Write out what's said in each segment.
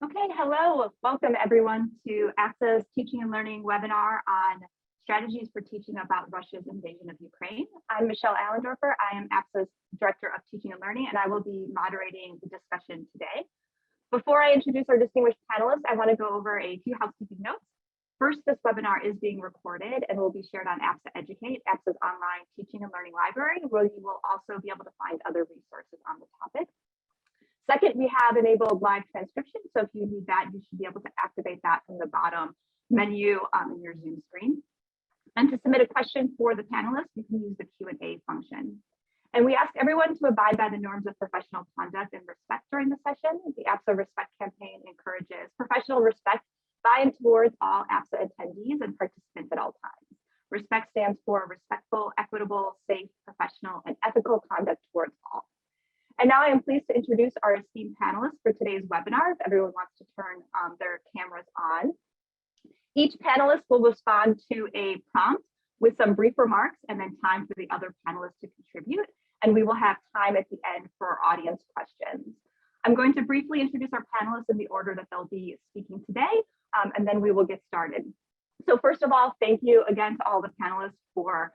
Okay, hello. Welcome everyone to APSA's Teaching and Learning webinar on strategies for teaching about Russia's invasion of Ukraine. I'm Michelle Allendorfer. I am APSA's Director of Teaching and Learning, and I will be moderating the discussion today. Before I introduce our distinguished panelists, I want to go over a few housekeeping notes. First, this webinar is being recorded and will be shared on APSA Educate, APSA's online teaching and learning library, where you will also be able to find other resources on the topic. Second, we have enabled live transcription. So if you need that, you should be able to activate that from the bottom menu in your Zoom screen. And to submit a question for the panelists, you can use the Q&A function. And we ask everyone to abide by the norms of professional conduct and respect during the session. The APSA Respect campaign encourages professional respect by and towards all APSA attendees and participants at all times. Respect stands for respectful, equitable, safe, professional, and ethical conduct towards all. And now I am pleased to introduce our esteemed panelists for today's webinar. If everyone wants to turn their cameras on. Each panelist will respond to a prompt with some brief remarks and then time for the other panelists to contribute. And we will have time at the end for audience questions. I'm going to briefly introduce our panelists in the order that they'll be speaking today, and then we will get started. So first of all, thank you again to all the panelists for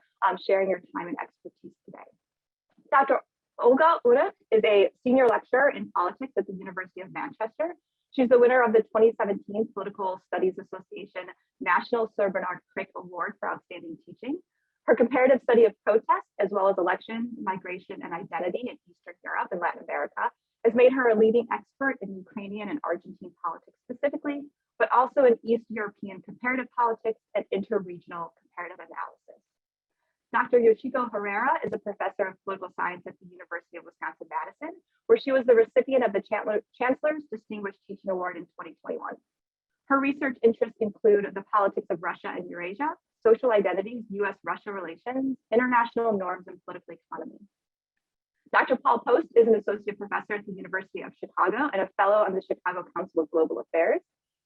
sharing your time and expertise today. Dr. Olga Onuch is a senior lecturer in politics at the University of Manchester. She's the winner of the 2017 Political Studies Association National Sir Bernard Crick Award for Outstanding Teaching. Her comparative study of protest, as well as elections, migration, and identity in Eastern Europe and Latin America, has made her a leading expert in Ukrainian and Argentine politics specifically, but also in East European comparative politics and interregional comparative analysis. Dr. Yoshiko Herrera is a professor of political science at the University of Wisconsin-Madison, where she was the recipient of the Chancellor's Distinguished Teaching Award in 2021. Her research interests include the politics of Russia and Eurasia, social identities, US-Russia relations, international norms, and political economy. Dr. Paul Poast is an associate professor at the University of Chicago and a fellow on the Chicago Council of Global Affairs.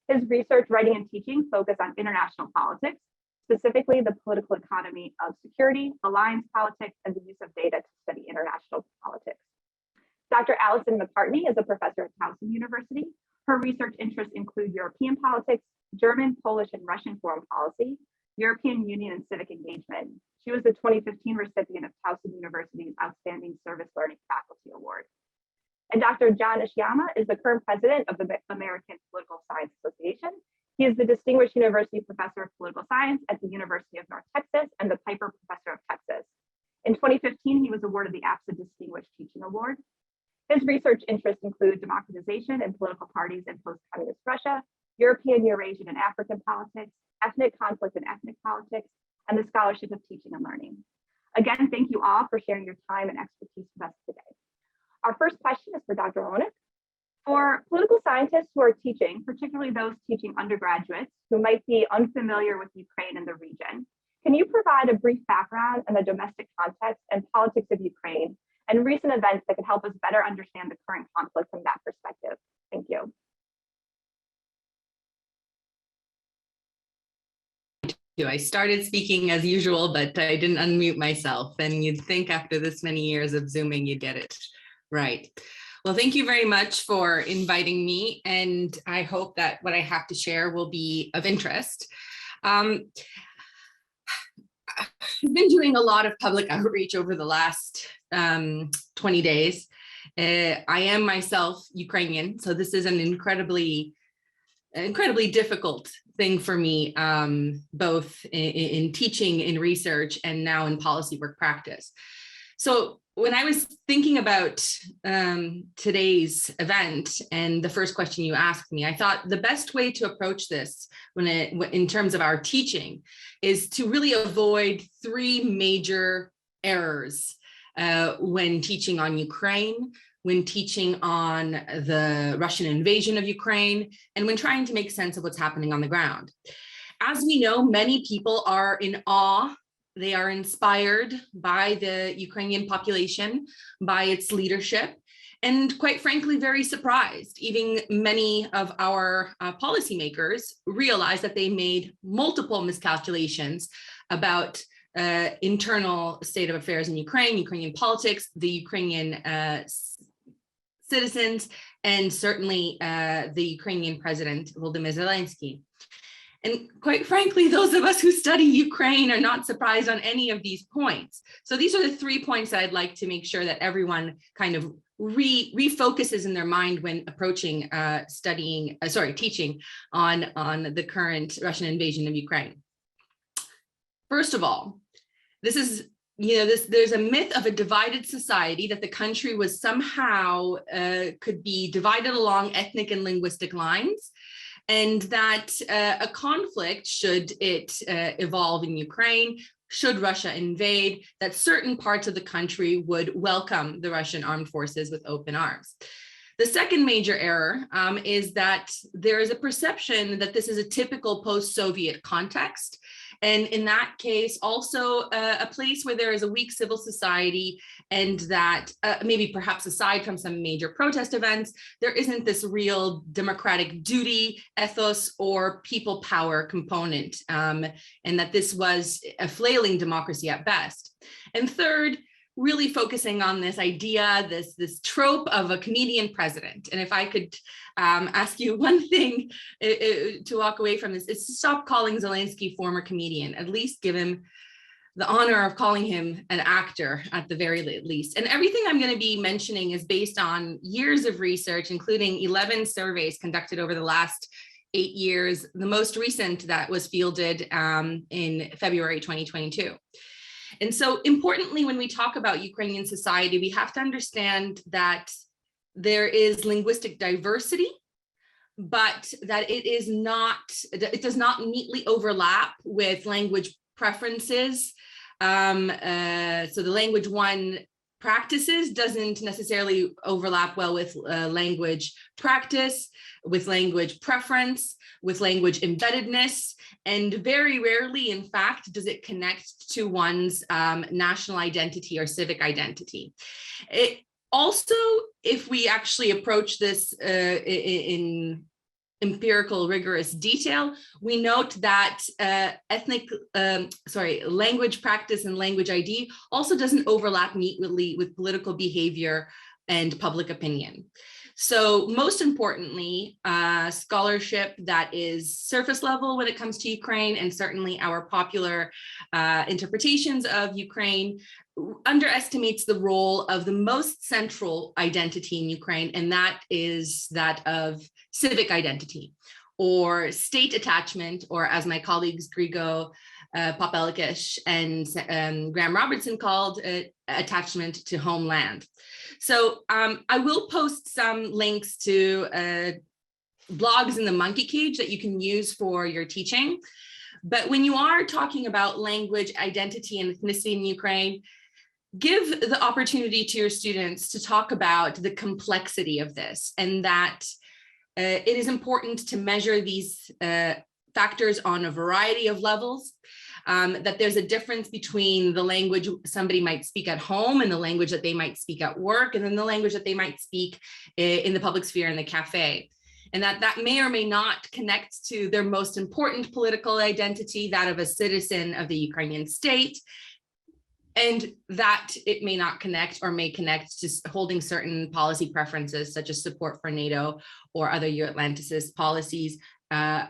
His research, writing, and teaching focus on international politics, specifically the political economy of security, alliance politics, and the use of data to study international politics. Dr. Alison McCartney is a professor at Towson University. Her research interests include European politics, German, Polish, and Russian foreign policy, European Union, and civic engagement. She was the 2015 recipient of Towson University's Outstanding Service Learning Faculty Award. And Dr. John Ishiyama is the current president of the American Political Science Association. He is the Distinguished University Professor of Political Science at the University of North Texas and the Piper Professor of Texas. In 2015, he was awarded the APSA Distinguished Teaching Award. His research interests include democratization and political parties in post-communist Russia, European, Eurasian, and African politics, ethnic conflict and ethnic politics, and the scholarship of teaching and learning. Again, thank you all for sharing your time and expertise with us today. Our first question is for Dr. Onuch. For political scientists who are teaching, particularly those teaching undergraduates who might be unfamiliar with Ukraine and the region, can you provide a brief background on the domestic context and politics of Ukraine and recent events that can help us better understand the current conflict from that perspective? Thank you. I started speaking as usual, but I didn't unmute myself. And you'd think after this many years of Zooming, you'd get it right. Well, thank you very much for inviting me, and I hope that what I have to share will be of interest. I've been doing a lot of public outreach over the last 20 days. I am myself Ukrainian, so this is an incredibly difficult thing for me, both in teaching, in research, and now in policy work practice. So when I was thinking about today's event and the first question you asked me, I thought the best way to approach this in terms of our teaching is to really avoid three major errors when teaching on Ukraine, when teaching on the Russian invasion of Ukraine, and when trying to make sense of what's happening on the ground. As we know, many people are in awe. They are inspired by the Ukrainian population, by its leadership, and quite frankly, very surprised. Even many of our policymakers realized that they made multiple miscalculations about internal state of affairs in Ukraine, Ukrainian politics, the Ukrainian citizens, and certainly the Ukrainian president, Volodymyr Zelensky. And quite frankly, those of us who study Ukraine are not surprised on any of these points. So these are the 3 points that I'd like to make sure that everyone kind of refocuses in their mind when approaching teaching on the current Russian invasion of Ukraine. First of all, this is, there's a myth of a divided society, that the country was somehow could be divided along ethnic and linguistic lines, and that a conflict, should it evolve in Ukraine, should Russia invade, that certain parts of the country would welcome the Russian armed forces with open arms. The second major error is that there is a perception that this is a typical post-Soviet context. And in that case, also a place where there is a weak civil society, and that maybe perhaps aside from some major protest events, there isn't this real democratic duty, ethos, or people power component, and that this was a flailing democracy at best. And third, really focusing on this idea, this trope of a comedian president. And if I could ask you one thing to walk away from this, is to stop calling Zelensky former comedian, at least give him the honor of calling him an actor at the very least. And everything I'm going to be mentioning is based on years of research, including 11 surveys conducted over the last 8 years, the most recent that was fielded in February 2022. And so importantly, when we talk about Ukrainian society, we have to understand that there is linguistic diversity, but that it does not neatly overlap with language preferences. So the language one practices doesn't necessarily overlap well with language practice, with language preference, with language embeddedness, and very rarely, in fact, does it connect to one's national identity or civic identity. It also, if we actually approach this in empirical, rigorous detail, we note that language practice and language ID also doesn't overlap neatly with political behavior and public opinion. So most importantly, scholarship that is surface level when it comes to Ukraine, and certainly our popular interpretations of Ukraine, underestimates the role of the most central identity in Ukraine, and that is that of civic identity, or state attachment, or as my colleagues Grigo Popelkish and Graham Robertson called it, attachment to homeland. So I will post some links to blogs in the monkey cage that you can use for your teaching. But when you are talking about language, identity, and ethnicity in Ukraine, give the opportunity to your students to talk about the complexity of this, and that it is important to measure these factors on a variety of levels. That there's a difference between the language somebody might speak at home and the language that they might speak at work, and then the language that they might speak in the public sphere in the cafe. And that may or may not connect to their most important political identity, that of a citizen of the Ukrainian state, and that it may not connect or may connect to holding certain policy preferences, such as support for NATO or other Euro-Atlanticist policies,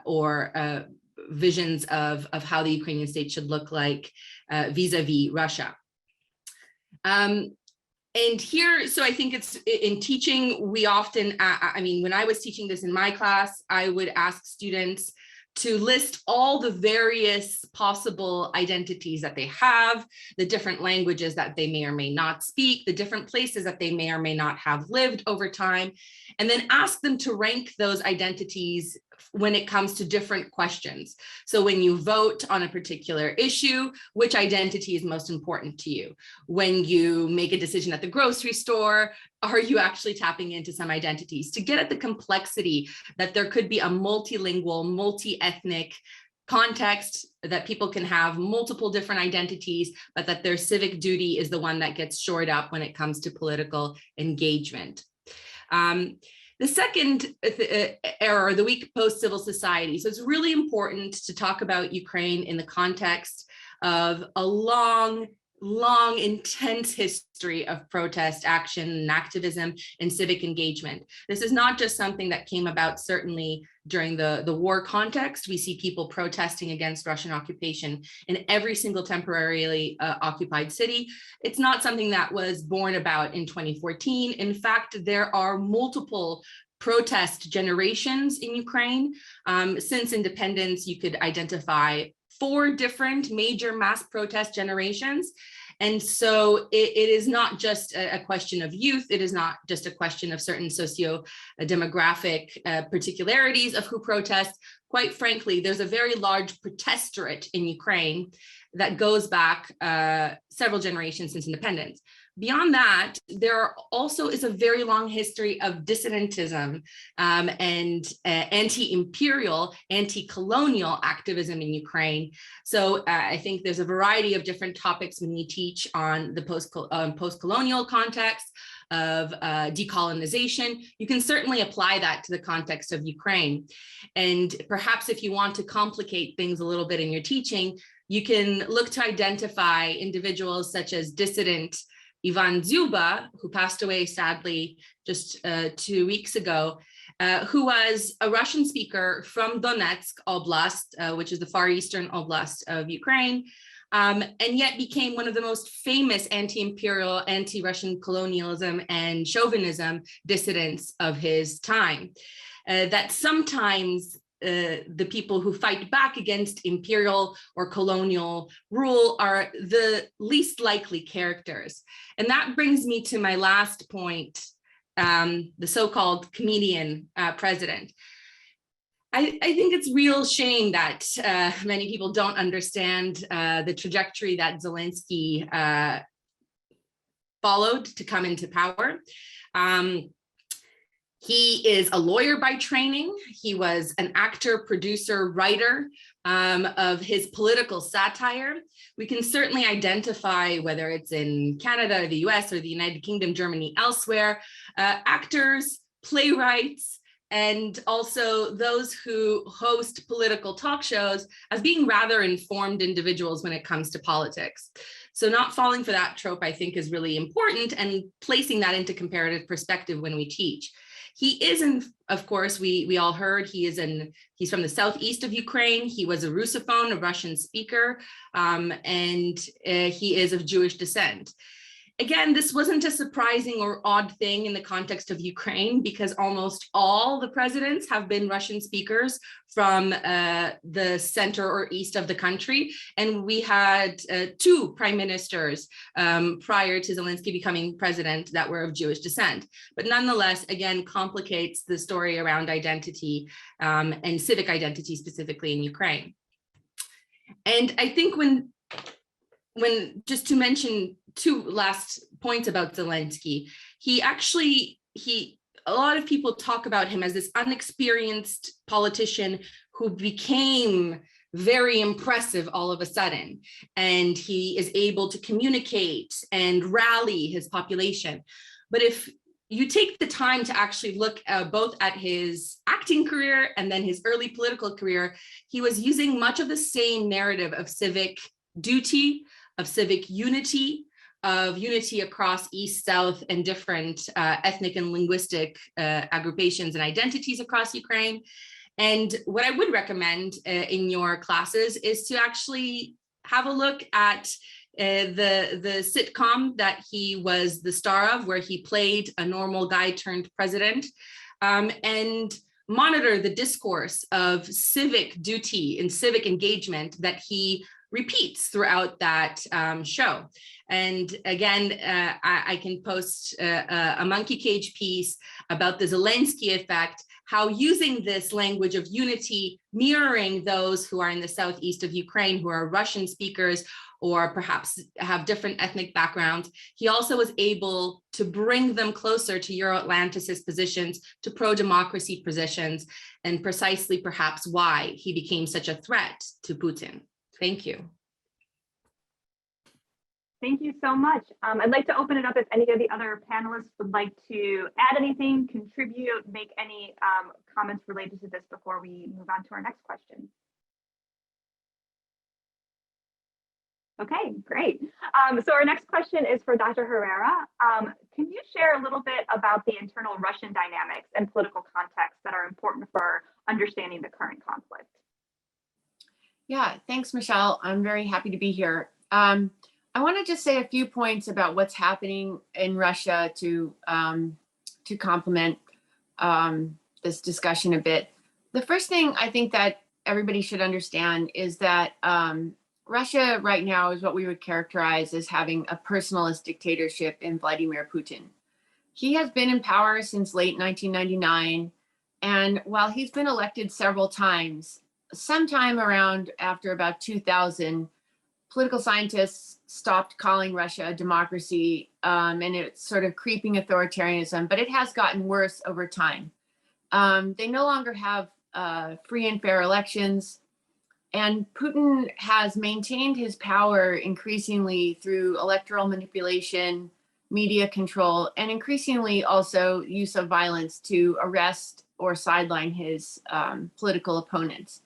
or visions of how the Ukrainian state should look like vis-a-vis Russia. And here, so I think it's in teaching, we often, I mean, when I was teaching this in my class, I would ask students to list all the various possible identities that they have, the different languages that they may or may not speak, the different places that they may or may not have lived over time, and then ask them to rank those identities when it comes to different questions. So when you vote on a particular issue, which identity is most important to you? When you make a decision at the grocery store, are you actually tapping into some identities? To get at the complexity that there could be a multilingual, multi-ethnic context, that people can have multiple different identities, but that their civic duty is the one that gets shored up when it comes to political engagement. The second error, the weak post-civil society. So it's really important to talk about Ukraine in the context of a long long, intense history of protest, action, and activism and civic engagement. This is not just something that came about certainly during the war context. We see people protesting against Russian occupation in every single temporarily occupied city. It's not something that was born about in 2014. In fact, there are multiple protest generations in Ukraine. Since independence, you could identify 4 different major mass protest generations. And so it is not just a question of youth. It is not just a question of certain socio-demographic particularities of who protests. Quite frankly, there's a very large protestorate in Ukraine that goes back several generations since independence. Beyond that, there also is a very long history of dissidentism and anti-imperial, anti-colonial activism in Ukraine. So I think there's a variety of different topics when we teach on the post-colonial context of decolonization. You can certainly apply that to the context of Ukraine. And perhaps if you want to complicate things a little bit in your teaching, you can look to identify individuals such as dissident Ivan Zuba, who passed away sadly just 2 weeks ago, who was a Russian speaker from Donetsk Oblast, which is the far eastern oblast of Ukraine, and yet became one of the most famous anti-imperial, anti-Russian colonialism and chauvinism dissidents of his time. That sometimes the people who fight back against imperial or colonial rule are the least likely characters. And that brings me to my last point, the so-called comedian president. I think it's real shame that many people don't understand the trajectory that Zelensky followed to come into power. He is a lawyer by training. He was an actor, producer, writer of his political satire. We can certainly identify, whether it's in Canada, the US, or the United Kingdom, Germany, elsewhere, actors, playwrights, and also those who host political talk shows as being rather informed individuals when it comes to politics. So not falling for that trope, I think, is really important, and placing that into comparative perspective when we teach. He is, of course, we all heard, he's from the southeast of Ukraine. He was a Russophone, a Russian speaker, and he is of Jewish descent. Again, this wasn't a surprising or odd thing in the context of Ukraine, because almost all the presidents have been Russian speakers from the center or east of the country. And we had 2 prime ministers prior to Zelensky becoming president that were of Jewish descent. But nonetheless, again, complicates the story around identity and civic identity specifically in Ukraine. And I think when just to mention 2 last points about Zelensky, a lot of people talk about him as this unexperienced politician who became very impressive all of a sudden, and he is able to communicate and rally his population. But if you take the time to actually look both at his acting career and then his early political career, he was using much of the same narrative of civic duty, of civic unity, of unity across East, South, and different ethnic and linguistic agrupations and identities across Ukraine. And what I would recommend in your classes is to actually have a look at the sitcom that he was the star of, where he played a normal guy turned president, and monitor the discourse of civic duty and civic engagement that he repeats throughout that show. And again, I can post a monkey cage piece about the Zelensky effect, how using this language of unity, mirroring those who are in the southeast of Ukraine, who are Russian speakers, or perhaps have different ethnic backgrounds, he also was able to bring them closer to Euro-Atlanticist positions, to pro-democracy positions, and precisely perhaps why he became such a threat to Putin. Thank you. Thank you so much. I'd like to open it up if any of the other panelists would like to add anything, contribute, make any comments related to this before we move on to our next question. Okay, great. So our next question is for Dr. Herrera. Can you share a little bit about the internal Russian dynamics and political context that are important for understanding the current conflict? Yeah, thanks, Michelle. I'm very happy to be here. I want to just say a few points about what's happening in Russia to complement this discussion a bit. The first thing I think that everybody should understand is that Russia right now is what we would characterize as having a personalist dictatorship in Vladimir Putin. He has been in power since late 1999, and while he's been elected several times, sometime around after about 2000, political scientists stopped calling Russia a democracy, and it's sort of creeping authoritarianism, but it has gotten worse over time. They no longer have free and fair elections, and Putin has maintained his power increasingly through electoral manipulation, media control, and increasingly also use of violence to arrest or sideline his political opponents.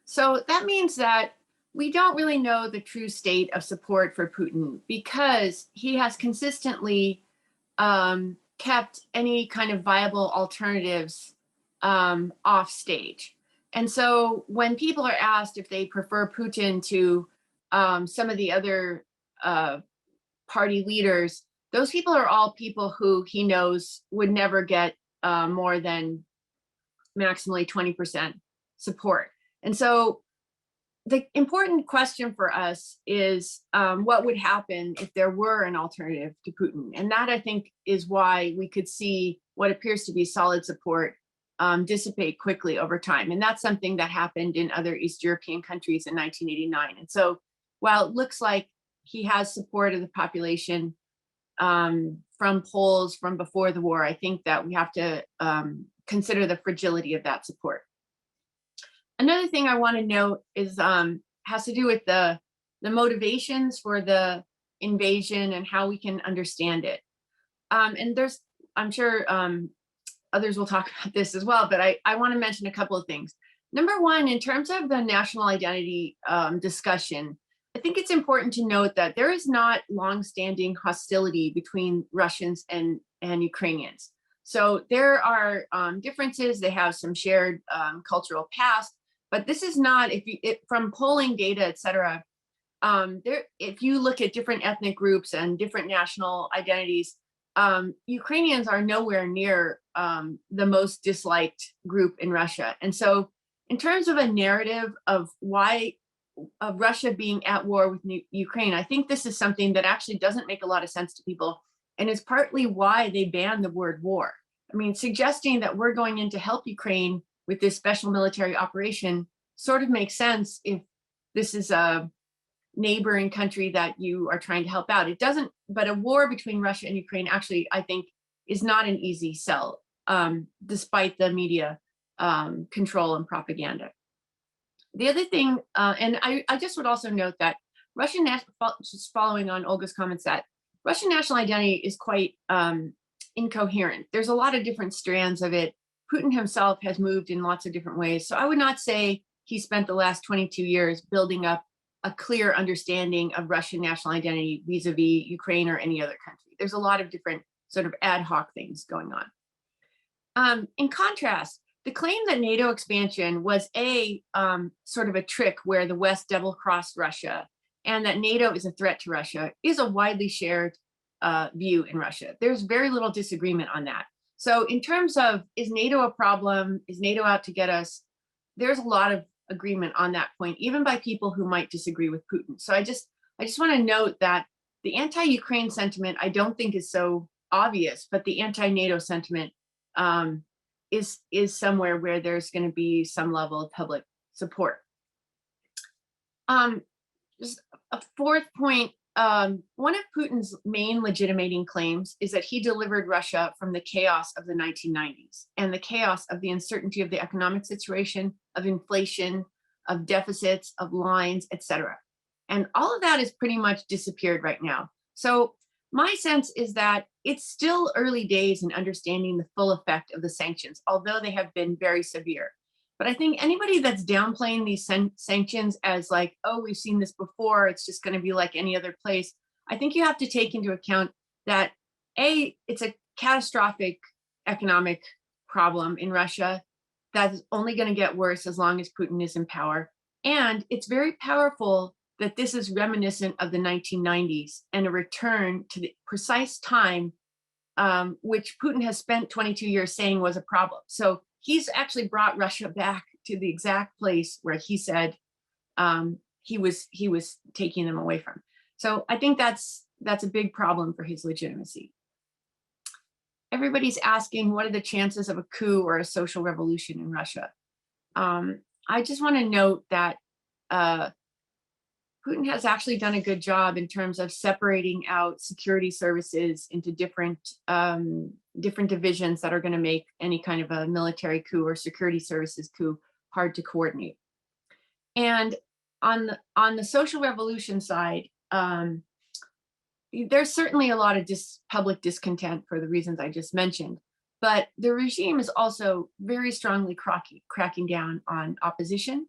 So that means that we don't really know the true state of support for Putin because he has consistently kept any kind of viable alternatives off stage. And so when people are asked if they prefer Putin to some of the other party leaders, those people are all people who he knows would never get more than maximally 20% support. And so the important question for us is what would happen if there were an alternative to Putin? And that, I think, is why we could see what appears to be solid support dissipate quickly over time. And that's something that happened in other East European countries in 1989. And so while it looks like he has support of the population from polls from before the war, I think that we have to consider the fragility of that support. Another thing I want to note is has to do with the motivations for the invasion and how we can understand it. And there's, I'm sure others will talk about this as well, but I want to mention a couple of things. Number one, in terms of the national identity discussion, I think it's important to note that there is not longstanding hostility between Russians and Ukrainians. So there are differences. They have some shared cultural past, but this is not, from polling data, et cetera, if you look at different ethnic groups and different national identities, Ukrainians are nowhere near the most disliked group in Russia. And so in terms of a narrative of Russia being at war with Ukraine, I think this is something that actually doesn't make a lot of sense to people. And it's partly why they banned the word war. I mean, suggesting that we're going in to help Ukraine with this special military operation sort of makes sense if this is a neighboring country that you are trying to help out. It doesn't, but a war between Russia and Ukraine actually, I think, is not an easy sell, despite the media control and propaganda. The other thing, and I just would also note that just following on Olga's comments, that Russian national identity is quite incoherent. There's a lot of different strands of it. Putin himself has moved in lots of different ways. So I would not say he spent the last 22 years building up a clear understanding of Russian national identity vis-a-vis Ukraine or any other country. There's a lot of different sort of ad hoc things going on. In contrast, the claim that NATO expansion was sort of a trick where the West double-crossed Russia and that NATO is a threat to Russia is a widely shared view in Russia. There's very little disagreement on that. So in terms of, is NATO a problem? Is NATO out to get us? There's a lot of agreement on that point, even by people who might disagree with Putin. So I just want to note that the anti-Ukraine sentiment, I don't think is so obvious, but the anti-NATO sentiment is somewhere where there's going to be some level of public support. Just a fourth point, one of Putin's main legitimating claims is that he delivered Russia from the chaos of the 1990s and the chaos of the uncertainty of the economic situation, of inflation, of deficits, of lines, etc. And all of that has pretty much disappeared right now. So my sense is that it's still early days in understanding the full effect of the sanctions, although they have been very severe. But I think anybody that's downplaying these sanctions as like, oh, we've seen this before, it's just going to be like any other place. I think you have to take into account that it's a catastrophic economic problem in Russia that's only going to get worse as long as Putin is in power. And it's very powerful that this is reminiscent of the 1990s and a return to the precise time which Putin has spent 22 years saying was a problem. So he's actually brought Russia back to the exact place where he said he was taking them away from. So I think that's a big problem for his legitimacy. Everybody's asking, what are the chances of a coup or a social revolution in Russia? I just want to note that Putin has actually done a good job in terms of separating out security services into different divisions that are going to make any kind of a military coup or security services coup hard to coordinate. And on the social revolution side, there's certainly a lot of public discontent for the reasons I just mentioned, but the regime is also very strongly cracking down on opposition.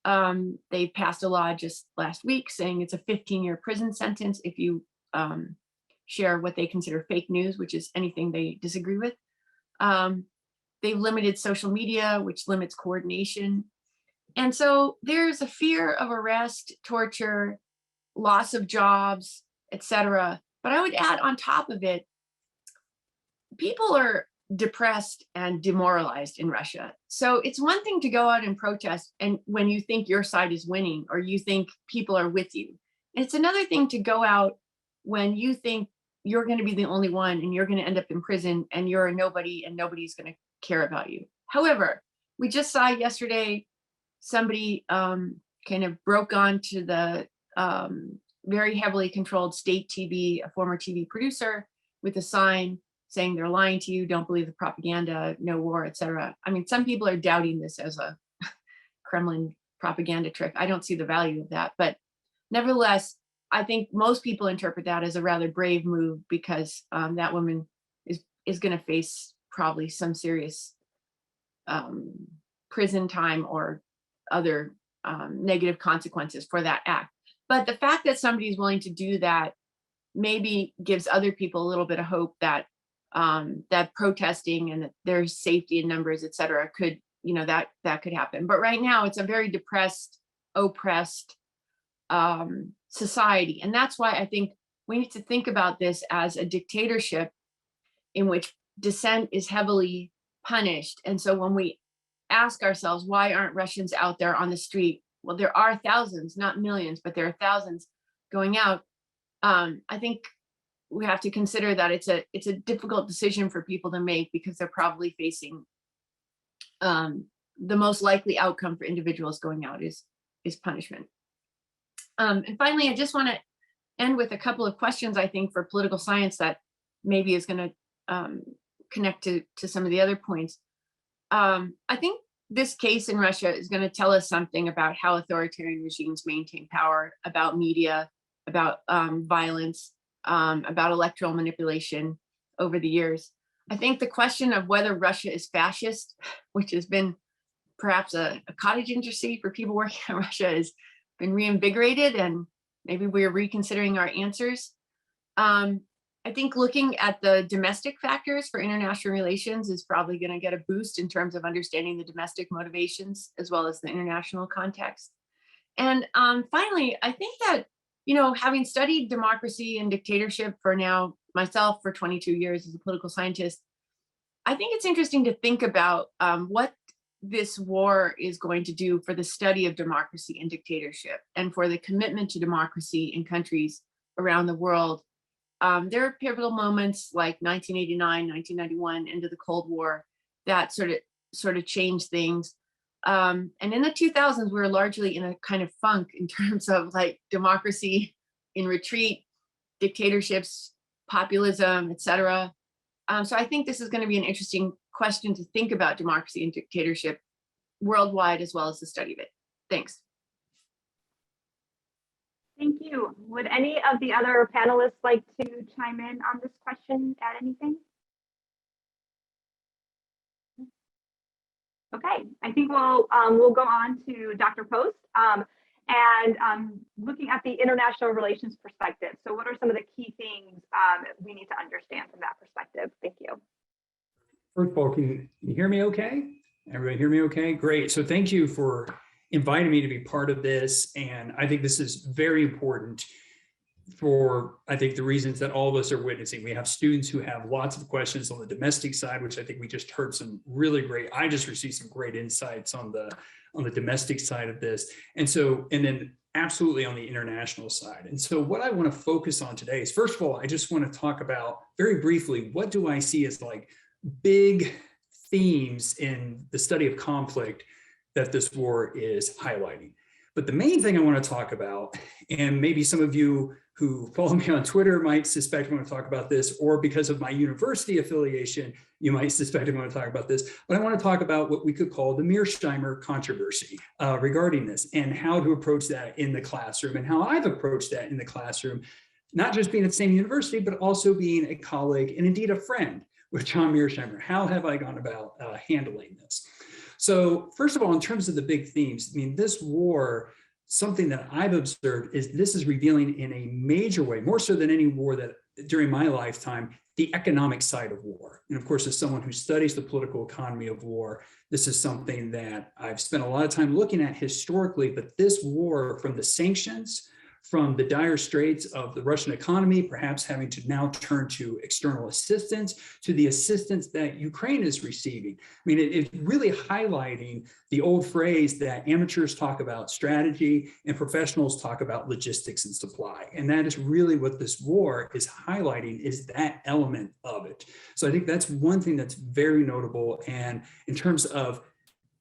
They passed a law just last week saying it's a 15-year prison sentence if you share what they consider fake news, which is anything they disagree with. They've limited social media, which limits coordination. And so there's a fear of arrest, torture, loss of jobs, etc. But I would add on top of it, people are depressed and demoralized in Russia. So it's one thing to go out and protest and when you think your side is winning or you think people are with you. It's another thing to go out when you think you're going to be the only one and you're going to end up in prison and you're a nobody and nobody's going to care about you. However, we just saw yesterday somebody kind of broke onto the very heavily controlled state TV, a former TV producer, with a sign saying they're lying to you, don't believe the propaganda, no war, etc. I mean, some people are doubting this as a Kremlin propaganda trick. I don't see the value of that, but nevertheless, I think most people interpret that as a rather brave move because that woman is going to face probably some serious prison time or other negative consequences for that act. But the fact that somebody's willing to do that maybe gives other people a little bit of hope that that protesting and that there's safety in numbers, et cetera, could, that could happen. But right now it's a very depressed, oppressed society. And that's why I think we need to think about this as a dictatorship in which dissent is heavily punished. And so when we ask ourselves, why aren't Russians out there on the street? Well, there are thousands, not millions, but there are thousands going out. I think we have to consider that it's a difficult decision for people to make because they're probably facing the most likely outcome for individuals going out is punishment. And finally, I just want to end with a couple of questions, I think, for political science that maybe is going to connect to some of the other points. I think this case in Russia is going to tell us something about how authoritarian regimes maintain power, about media, about violence, about electoral manipulation over the years. I think the question of whether Russia is fascist, which has been perhaps a cottage industry for people working in Russia, has been reinvigorated, and maybe we're reconsidering our answers. I think looking at the domestic factors for international relations is probably going to get a boost in terms of understanding the domestic motivations as well as the international context. And finally, I think that, having studied democracy and dictatorship for now, myself for 22 years as a political scientist, I think it's interesting to think about what this war is going to do for the study of democracy and dictatorship and for the commitment to democracy in countries around the world. There are pivotal moments like 1989, 1991, end of the Cold War, that sort of changed things. And in the 2000s, we were largely in a kind of funk in terms of like democracy in retreat, dictatorships, populism, etc. So I think this is going to be an interesting question to think about democracy and dictatorship worldwide, as well as the study of it. Thanks. Thank you. Would any of the other panelists like to chime in on this question, add anything? Okay, I think we'll go on to Dr. Poast looking at the international relations perspective. So what are some of the key things we need to understand from that perspective? Thank you. First of all, can you hear me okay? Everybody hear me okay? Great. So thank you for inviting me to be part of this. And I think this is very important for, I think, the reasons that all of us are witnessing. We have students who have lots of questions on the domestic side, which I think we just heard some really great, I just received some great insights on the domestic side of this. And then absolutely on the international side. And so what I want to focus on today is, first of all, I just want to talk about very briefly, what do I see as like big themes in the study of conflict that this war is highlighting. But the main thing I want to talk about, and maybe some of you who follow me on Twitter might suspect I want to talk about this, or because of my university affiliation, you might suspect I want to talk about this, but I want to talk about what we could call the Mearsheimer controversy regarding this, and how to approach that in the classroom, and how I've approached that in the classroom, not just being at the same university, but also being a colleague and indeed a friend with John Mearsheimer. How have I gone about handling this? So first of all, in terms of the big themes, I mean, this war, something that I've observed is this is revealing in a major way, more so than any war that during my lifetime, the economic side of war. And of course, as someone who studies the political economy of war, this is something that I've spent a lot of time looking at historically, but this war, from the sanctions, from the dire straits of the Russian economy, perhaps having to now turn to external assistance, to the assistance that Ukraine is receiving. I mean, it's really highlighting the old phrase that amateurs talk about strategy and professionals talk about logistics and supply. And that is really what this war is highlighting, is that element of it. So I think that's one thing that's very notable. And in terms of,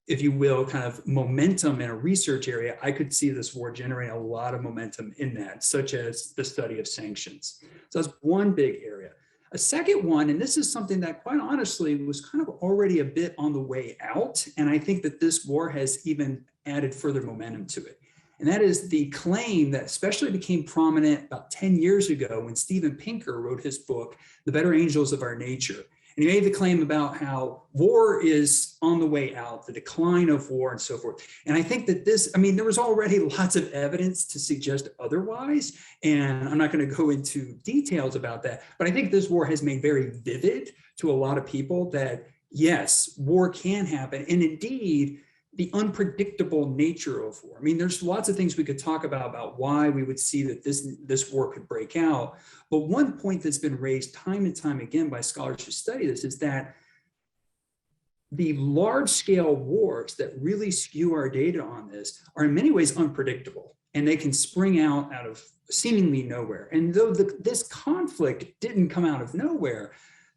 if you will, kind of momentum in a research area, I could see this war generating a lot of momentum in that, such as the study of sanctions. So that's one big area. A second one, and this is something that quite honestly was kind of already a bit on the way out, and I think that this war has even added further momentum to it. And that is the claim that especially became prominent about 10 years ago when Steven Pinker wrote his book, The Better Angels of Our Nature. And he made the claim about how war is on the way out, the decline of war and so forth. And I think that this, I mean, there was already lots of evidence to suggest otherwise, and I'm not going to go into details about that, but I think this war has made very vivid to a lot of people that yes, war can happen. And indeed, the unpredictable nature of war. I mean, there's lots of things we could talk about why we would see that this war could break out. But one point that's been raised time and time again by scholars who study this is that the large scale wars that really skew our data on this are in many ways unpredictable, and they can spring out of seemingly nowhere. And though this conflict didn't come out of nowhere,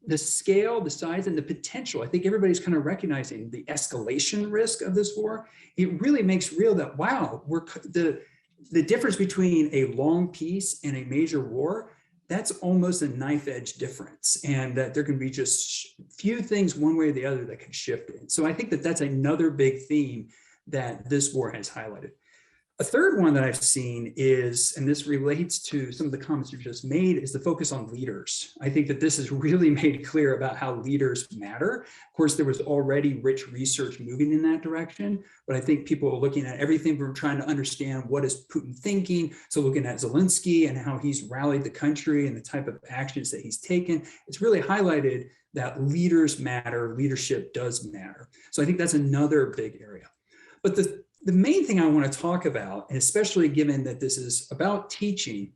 the scale, the size, and the potential, I think everybody's kind of recognizing the escalation risk of this war. It really makes real that, wow, the difference between a long peace and a major war, that's almost a knife edge difference, and that there can be just few things one way or the other that can shift it. So I think that that's another big theme that this war has highlighted. A third one that I've seen is, and this relates to some of the comments you just made, is the focus on leaders. I think that this has really made clear about how leaders matter. Of course, there was already rich research moving in that direction, but I think people are looking at everything from trying to understand what is Putin thinking. So looking at Zelensky and how he's rallied the country and the type of actions that he's taken, it's really highlighted that leaders matter, leadership does matter. So I think that's another big area. But the main thing I want to talk about, and especially given that this is about teaching,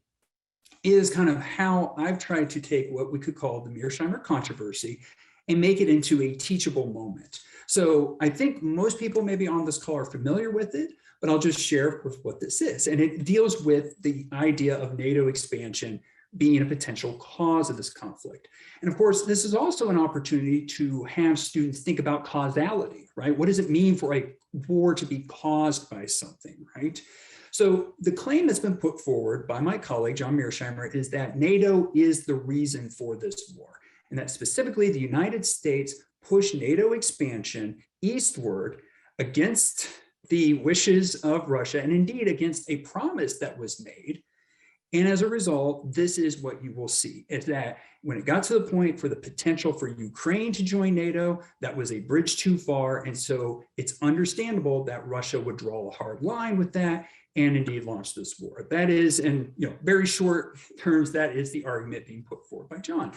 is kind of how I've tried to take what we could call the Mearsheimer controversy and make it into a teachable moment. So I think most people maybe on this call are familiar with it, but I'll just share what this is. And it deals with the idea of NATO expansion being a potential cause of this conflict. And of course, this is also an opportunity to have students think about causality, right? What does it mean for a war to be caused by something, right? So the claim that's been put forward by my colleague, John Mearsheimer, is that NATO is the reason for this war, and that specifically the United States pushed NATO expansion eastward against the wishes of Russia, and indeed against a promise that was made And as a result, this is what you will see, is that when it got to the point for the potential for Ukraine to join NATO, that was a bridge too far. And so it's understandable that Russia would draw a hard line with that and indeed launch this war. That is, in very short terms, that is the argument being put forward by John.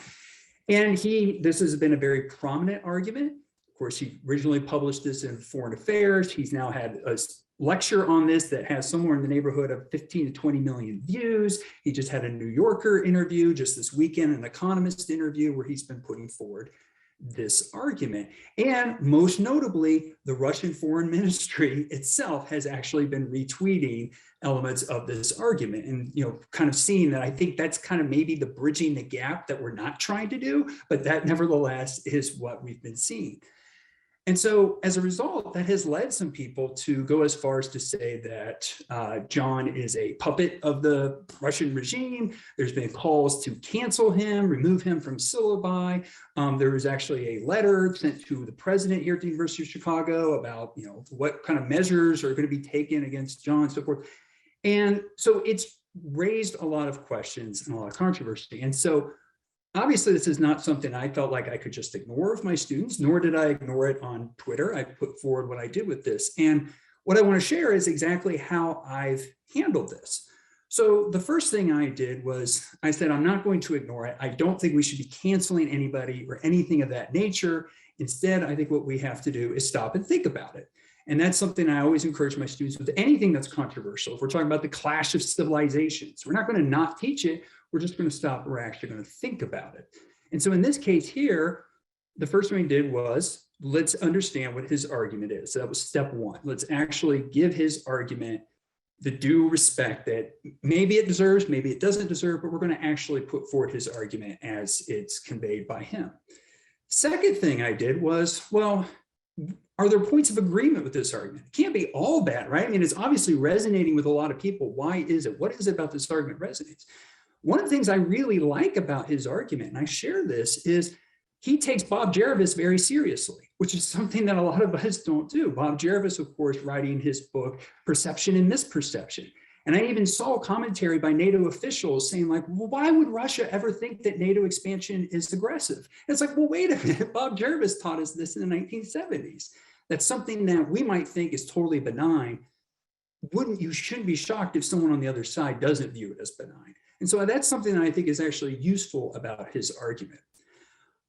And this has been a very prominent argument. Of course, he originally published this in Foreign Affairs. He's now had a lecture on this that has somewhere in the neighborhood of 15 to 20 million views. He just had a New Yorker interview just this weekend, an Economist interview where he's been putting forward this argument. And most notably, the Russian Foreign Ministry itself has actually been retweeting elements of this argument and, kind of seeing that. I think that's kind of maybe the bridging the gap that we're not trying to do, but that nevertheless is what we've been seeing. And so as a result, that has led some people to go as far as to say that John is a puppet of the Russian regime. There's been calls to cancel him, remove him from syllabi. There was actually a letter sent to the president here at the University of Chicago about, what kind of measures are going to be taken against John and so forth. And so it's raised a lot of questions and a lot of controversy. And so obviously, this is not something I felt like I could just ignore with my students, nor did I ignore it on Twitter. I put forward what I did with this. And what I want to share is exactly how I've handled this. So the first thing I did was I said, I'm not going to ignore it. I don't think we should be canceling anybody or anything of that nature. Instead, I think what we have to do is stop and think about it. And that's something I always encourage my students with anything that's controversial. If we're talking about the clash of civilizations, we're not going to not teach it. We're just going to stop. We're actually going to think about it. And so in this case here, the first thing we did was let's understand what his argument is. So that was step one. Let's actually give his argument the due respect that maybe it deserves, maybe it doesn't deserve, but we're going to actually put forward his argument as it's conveyed by him. Second thing I did was, well, are there points of agreement with this argument? It can't be all bad, right? I mean, it's obviously resonating with a lot of people. Why is it? What is it about this argument resonates? One of the things I really like about his argument, and I share this, is he takes Bob Jervis very seriously, which is something that a lot of us don't do. Bob Jervis, of course, writing his book, Perception and Misperception. And I even saw commentary by NATO officials saying like, well, why would Russia ever think that NATO expansion is aggressive? And it's like, well, wait a minute, Bob Jervis taught us this in the 1970s. That's something that we might think is totally benign. You shouldn't be shocked if someone on the other side doesn't view it as benign. And so that's something that I think is actually useful about his argument.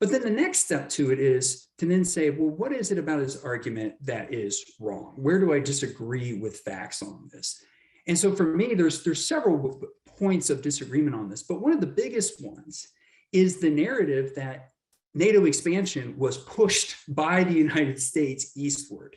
But then the next step to it is to then say, well, what is it about his argument that is wrong? Where do I disagree with facts on this? And so for me, there's several points of disagreement on this, but one of the biggest ones is the narrative that NATO expansion was pushed by the United States eastward.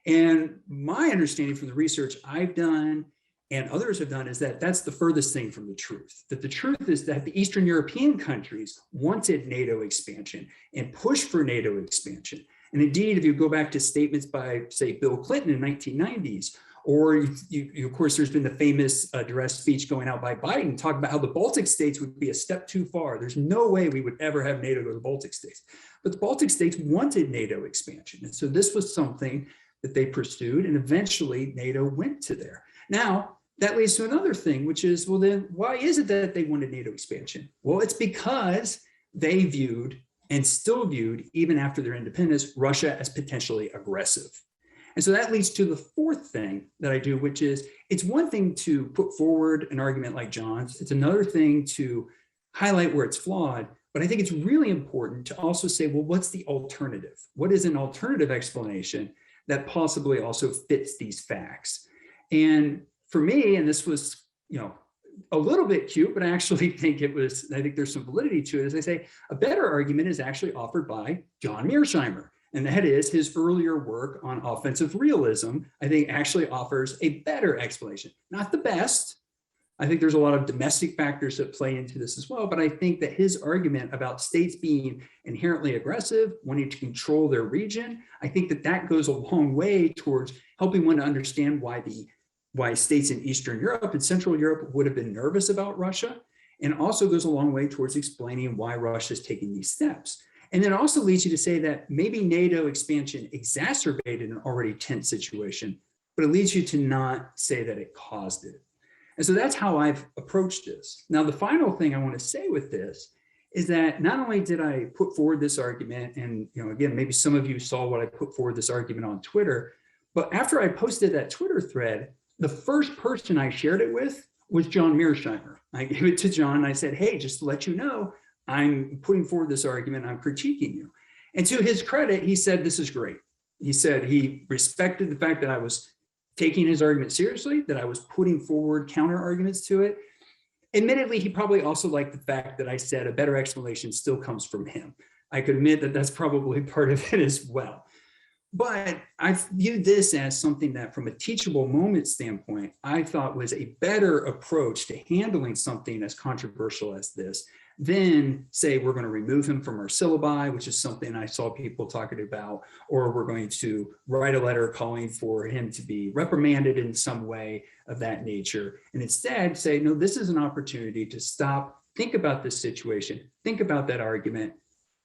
And my understanding from the research I've done and others have done is that that's the furthest thing from the truth. That the truth is that the Eastern European countries wanted NATO expansion and pushed for NATO expansion. And indeed, if you go back to statements by, say, Bill Clinton in the 1990s, or of course, there's been the famous address speech going out by Biden talking about how the Baltic states would be a step too far. There's no way we would ever have NATO go to the Baltic states. But the Baltic states wanted NATO expansion. And so this was something that they pursued, and eventually NATO went to there. Now, that leads to another thing, which is, well, then why is it that they wanted NATO expansion? Well, it's because they viewed and still viewed, even after their independence, Russia as potentially aggressive. And so that leads to the fourth thing that I do, which is it's one thing to put forward an argument like John's. It's another thing to highlight where it's flawed. But I think it's really important to also say, well, what's the alternative? What is an alternative explanation that possibly also fits these facts? And for me, and this was, a little bit cute, but I actually think I think there's some validity to it, as I say, a better argument is actually offered by John Mearsheimer. And that is his earlier work on offensive realism, I think actually offers a better explanation. Not the best. I think there's a lot of domestic factors that play into this as well, but I think that his argument about states being inherently aggressive, wanting to control their region, I think that goes a long way towards helping one to understand why states in Eastern Europe and Central Europe would have been nervous about Russia, and also goes a long way towards explaining why Russia is taking these steps. And then it also leads you to say that maybe NATO expansion exacerbated an already tense situation, but it leads you to not say that it caused it. And so that's how I've approached this. Now, the final thing I want to say with this is that not only did I put forward this argument, and again, maybe some of you saw what I put forward this argument on Twitter, but after I posted that Twitter thread, the first person I shared it with was John Mearsheimer. I gave it to John and I said, hey, just to let you know, I'm putting forward this argument, I'm critiquing you. And to his credit, he said, this is great. He said he respected the fact that I was taking his argument seriously, that I was putting forward counter arguments to it. Admittedly, he probably also liked the fact that I said a better explanation still comes from him. I could admit that that's probably part of it as well. But I viewed this as something that from a teachable moment standpoint, I thought was a better approach to handling something as controversial as this than say, we're going to remove him from our syllabi, which is something I saw people talking about, or we're going to write a letter calling for him to be reprimanded in some way of that nature. And instead say, no, this is an opportunity to stop, think about this situation, think about that argument,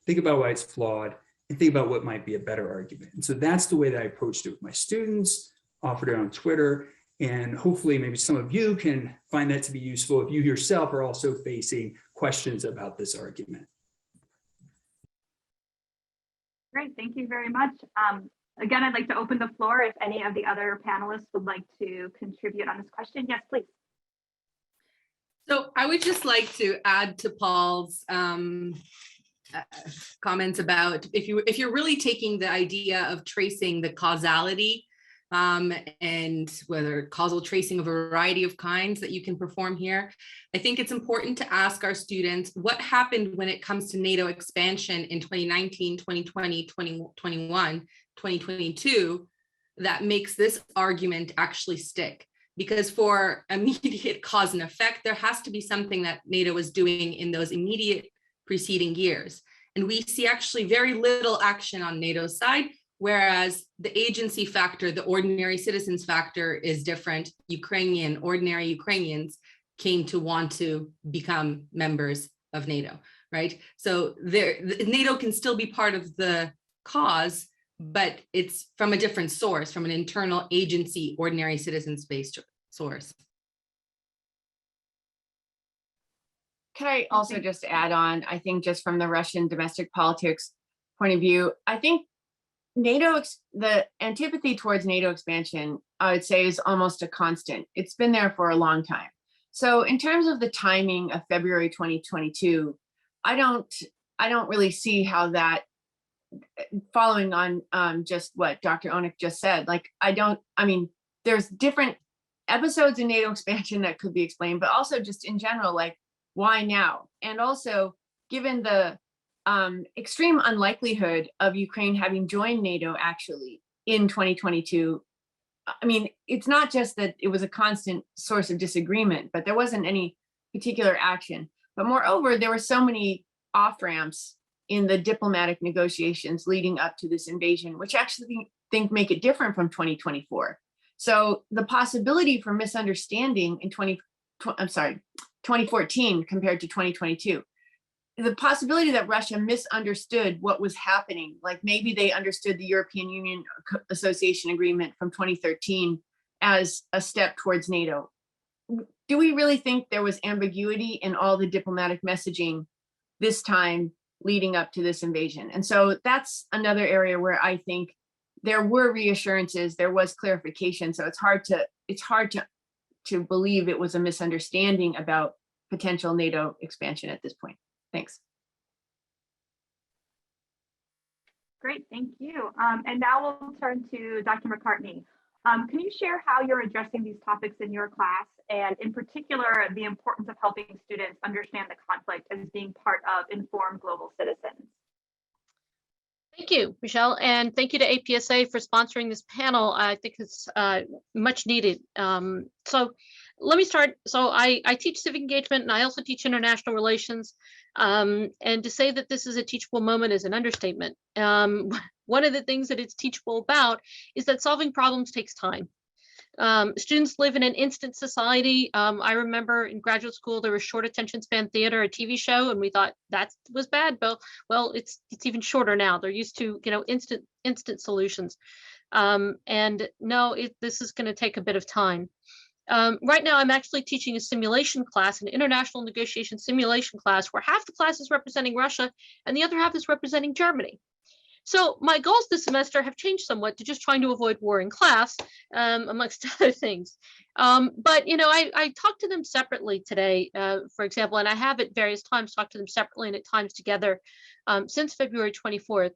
think about why it's flawed, and think about what might be a better argument. And so that's the way that I approached it with my students, offered it on Twitter, and hopefully maybe some of you can find that to be useful if you yourself are also facing questions about this argument. Great, thank you very much. Again, I'd like to open the floor if any of the other panelists would like to contribute on this question. Yes, please. So I would just like to add to Paul's comments about if you're really taking the idea of tracing the causality and whether causal tracing of a variety of kinds that you can perform here, I think it's important to ask our students what happened when it comes to NATO expansion in 2019, 2020, 2021, 2022 that makes this argument actually stick. Because for immediate cause and effect, there has to be something that NATO was doing in those immediate preceding years. And we see actually very little action on NATO's side, whereas the agency factor, the ordinary citizens factor is different. Ordinary Ukrainians came to want to become members of NATO, right? So NATO can still be part of the cause, but it's from a different source, from an internal agency, ordinary citizens-based source. Can I also just add on, I think just from the Russian domestic politics point of view, I think the antipathy towards NATO expansion, I would say, is almost a constant. It's been there for a long time. So in terms of the timing of February 2022, I don't really see how that, following on just what Dr. Onuch just said, there's different episodes in NATO expansion that could be explained, but also just in general, like, why now? And also, given the extreme unlikelihood of Ukraine having joined NATO actually in 2022, I mean, it's not just that it was a constant source of disagreement, but there wasn't any particular action. But moreover, there were so many off-ramps in the diplomatic negotiations leading up to this invasion, which actually think make it different from 2024. So the possibility for misunderstanding in 2014 compared to 2022, the possibility that Russia misunderstood what was happening, like maybe they understood the European Union Association Agreement from 2013 as a step towards NATO. Do we really think there was ambiguity in all the diplomatic messaging this time leading up to this invasion? And so that's another area where I think there were reassurances, there was clarification. So it's hard to believe it was a misunderstanding about potential NATO expansion at this point. Thanks. Great, thank you. And now we'll turn to Dr. McCartney. Can you share how you're addressing these topics in your class, and in particular, the importance of helping students understand the conflict as being part of informed global citizens? Thank you, Michelle, and thank you to APSA for sponsoring this panel. I think it's much needed. So let me start. So I teach civic engagement, and I also teach international relations. And to say that this is a teachable moment is an understatement. One of the things that it's teachable about is that solving problems takes time. Students live in an instant society. I remember in graduate school, there was short attention span theater, a TV show, and we thought that was bad, but well, it's even shorter now. They're used to, instant solutions. And no, this is going to take a bit of time. Right now, I'm actually teaching a simulation class, an international negotiation simulation class, where half the class is representing Russia and the other half is representing Germany. So my goals this semester have changed somewhat to just trying to avoid war in class, amongst other things. But I talked to them separately today, for example, and I have at various times talked to them separately and at times together since February 24th.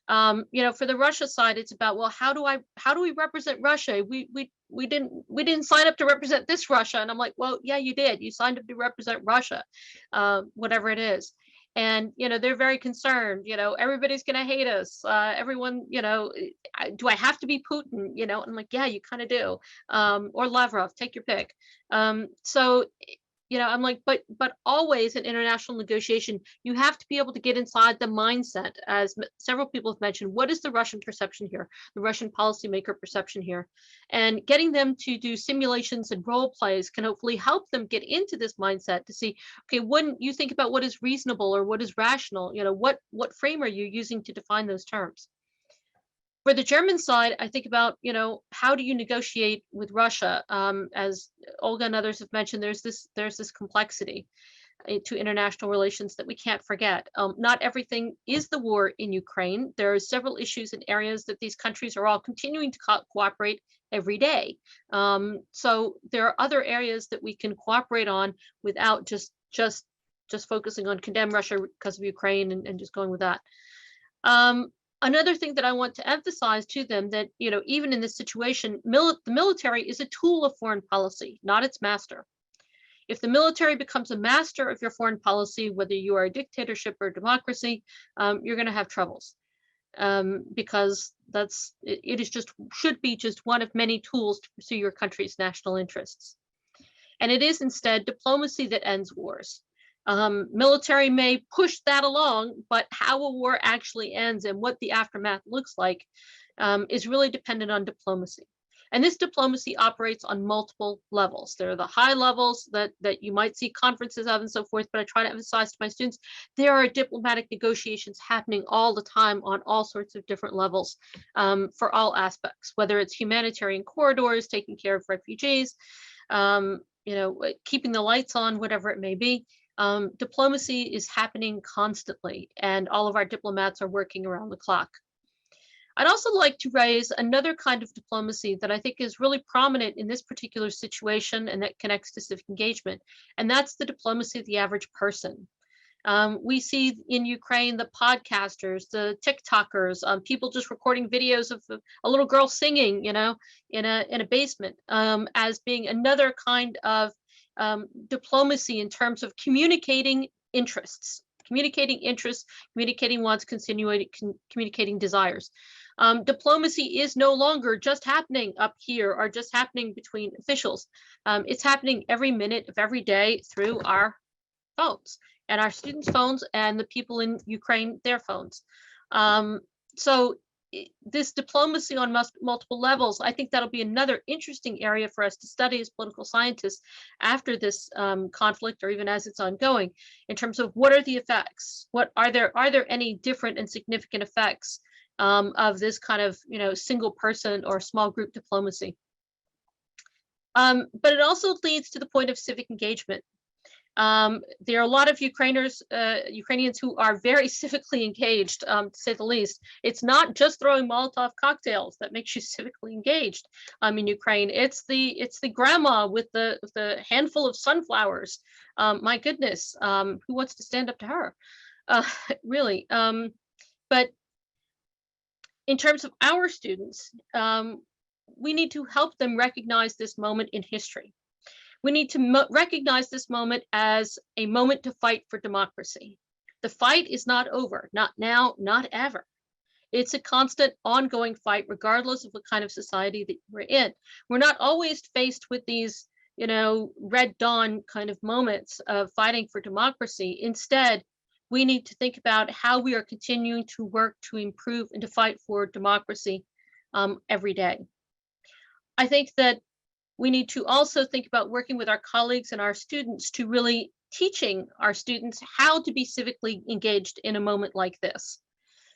For the Russia side, it's about, well, how do we represent Russia? We didn't sign up to represent this Russia. And I'm like, well, yeah, you did. You signed up to represent Russia, whatever it is. And they're very concerned. Everybody's going to hate us. Everyone. Do I have to be Putin? I'm like, yeah, you kind of do. Or Lavrov, take your pick. So I'm like, but always in international negotiation, you have to be able to get inside the mindset, as several people have mentioned. What is the Russian perception here, the Russian policymaker perception here? And getting them to do simulations and role plays can hopefully help them get into this mindset to see, okay, when you think about what is reasonable or what is rational, what frame are you using to define those terms? For the German side, I think about, how do you negotiate with Russia? As Olga and others have mentioned, there's this complexity to international relations that we can't forget. Not everything is the war in Ukraine. There are several issues and areas that these countries are all continuing to cooperate every day. So there are other areas that we can cooperate on without just focusing on condemn Russia because of Ukraine and just going with that. Another thing that I want to emphasize to them that, even in this situation, the military is a tool of foreign policy, not its master. If the military becomes a master of your foreign policy, whether you are a dictatorship or a democracy, you're going to have troubles, because should be just one of many tools to pursue your country's national interests. And it is instead diplomacy that ends wars. Military may push that along, but how a war actually ends and what the aftermath looks like is really dependent on diplomacy. And this diplomacy operates on multiple levels. There are the high levels that you might see conferences of and so forth, but I try to emphasize to my students, there are diplomatic negotiations happening all the time on all sorts of different levels for all aspects, whether it's humanitarian corridors, taking care of refugees, keeping the lights on, whatever it may be. Diplomacy is happening constantly, and all of our diplomats are working around the clock. I'd also like to raise another kind of diplomacy that I think is really prominent in this particular situation and that connects to civic engagement, and that's the diplomacy of the average person. We see in Ukraine the podcasters, the TikTokers, people just recording videos of a little girl singing, in a basement, as being another kind of diplomacy in terms of communicating interests, communicating wants, communicating desires. Diplomacy is no longer just happening up here or just happening between officials. It's happening every minute of every day through our phones and our students' phones and the people in Ukraine, their phones. So this diplomacy on multiple levels, I think that'll be another interesting area for us to study as political scientists after this conflict, or even as it's ongoing, in terms of what are the effects? What are there any different and significant effects of this kind of single person or small group diplomacy? But it also leads to the point of civic engagement. There are a lot of Ukrainians who are very civically engaged, to say the least. It's not just throwing Molotov cocktails that makes you civically engaged in Ukraine. It's the grandma with the handful of sunflowers. My goodness, who wants to stand up to her? Really. But in terms of our students, we need to help them recognize this moment in history. We need to recognize this moment as a moment to fight for democracy. The fight is not over, not now, not ever. It's a constant ongoing fight, regardless of what kind of society that we're in. We're not always faced with these, Red Dawn kind of moments of fighting for democracy. Instead, we need to think about how we are continuing to work to improve and to fight for democracy every day. I think that we need to also think about working with our colleagues and our students to really teaching our students how to be civically engaged in a moment like this.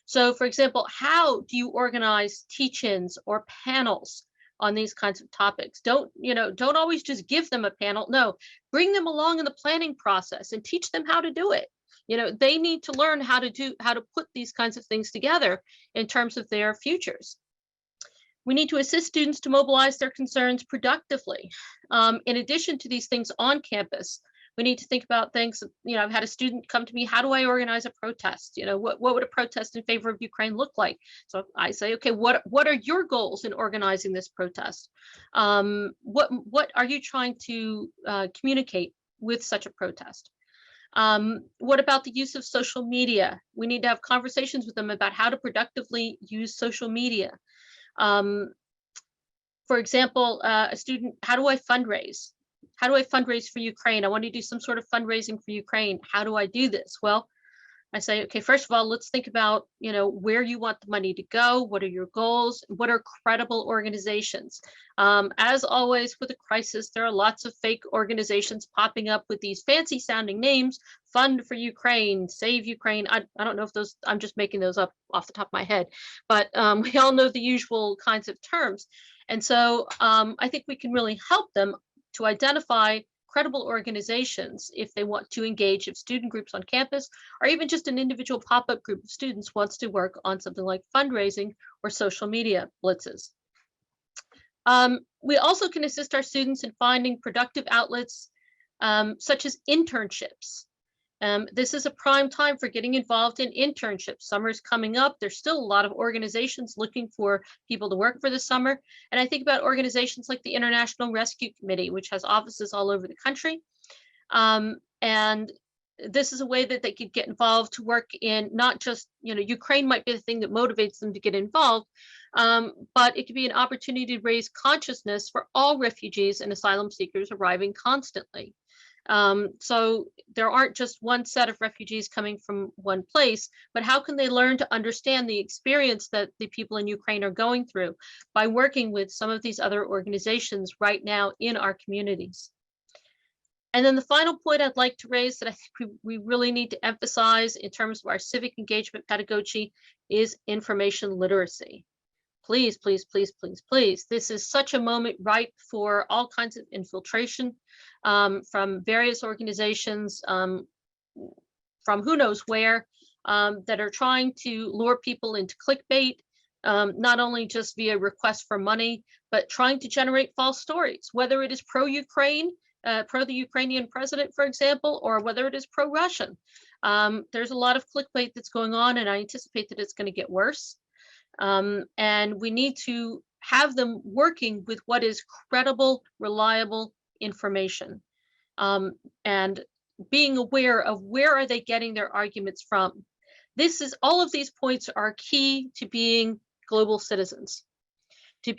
So, for example, how do you organize teach-ins or panels on these kinds of topics. Don't always just give them a panel. No, bring them along in the planning process and teach them how to do it. They need to learn how to put these kinds of things together in terms of their futures. We need to assist students to mobilize their concerns productively. In addition to these things on campus, we need to think about things. I've had a student come to me, how do I organize a protest? What would a protest in favor of Ukraine look like? So I say, okay, what are your goals in organizing this protest? What are you trying to communicate with such a protest? What about the use of social media? We need to have conversations with them about how to productively use social media. For example, a student, how do I fundraise? How do I fundraise for Ukraine? I want to do some sort of fundraising for Ukraine. How do I do this? Well, I say, okay, first of all, let's think about, where you want the money to go. What are your goals? What are credible organizations? As always with a crisis, there are lots of fake organizations popping up with these fancy sounding names: Fund for Ukraine, Save Ukraine. I don't know if those, I'm just making those up off the top of my head, but we all know the usual kinds of terms. And so I think we can really help them to identify credible organizations if they want to engage, if student groups on campus, or even just an individual pop-up group of students wants to work on something like fundraising or social media blitzes. We also can assist our students in finding productive outlets, such as internships. This is a prime time for getting involved in internships. Summer's coming up. There's still a lot of organizations looking for people to work for the summer. And I think about organizations like the International Rescue Committee, which has offices all over the country. And this is a way that they could get involved to work in not just, Ukraine might be the thing that motivates them to get involved, but it could be an opportunity to raise consciousness for all refugees and asylum seekers arriving constantly. So there aren't just one set of refugees coming from one place, but how can they learn to understand the experience that the people in Ukraine are going through by working with some of these other organizations right now in our communities? And then the final point I'd like to raise that I think we really need to emphasize in terms of our civic engagement pedagogy is information literacy. Please, please, please, please, please. This is such a moment ripe for all kinds of infiltration from various organizations, from who knows where, that are trying to lure people into clickbait, not only just via requests for money, but trying to generate false stories, whether it is pro-Ukraine, pro the Ukrainian president, for example, or whether it is pro-Russian. There's a lot of clickbait that's going on, and I anticipate that it's going to get worse. And we need to have them working with what is credible, reliable information, and being aware of where are they getting their arguments from. All of these points are key to being global citizens, to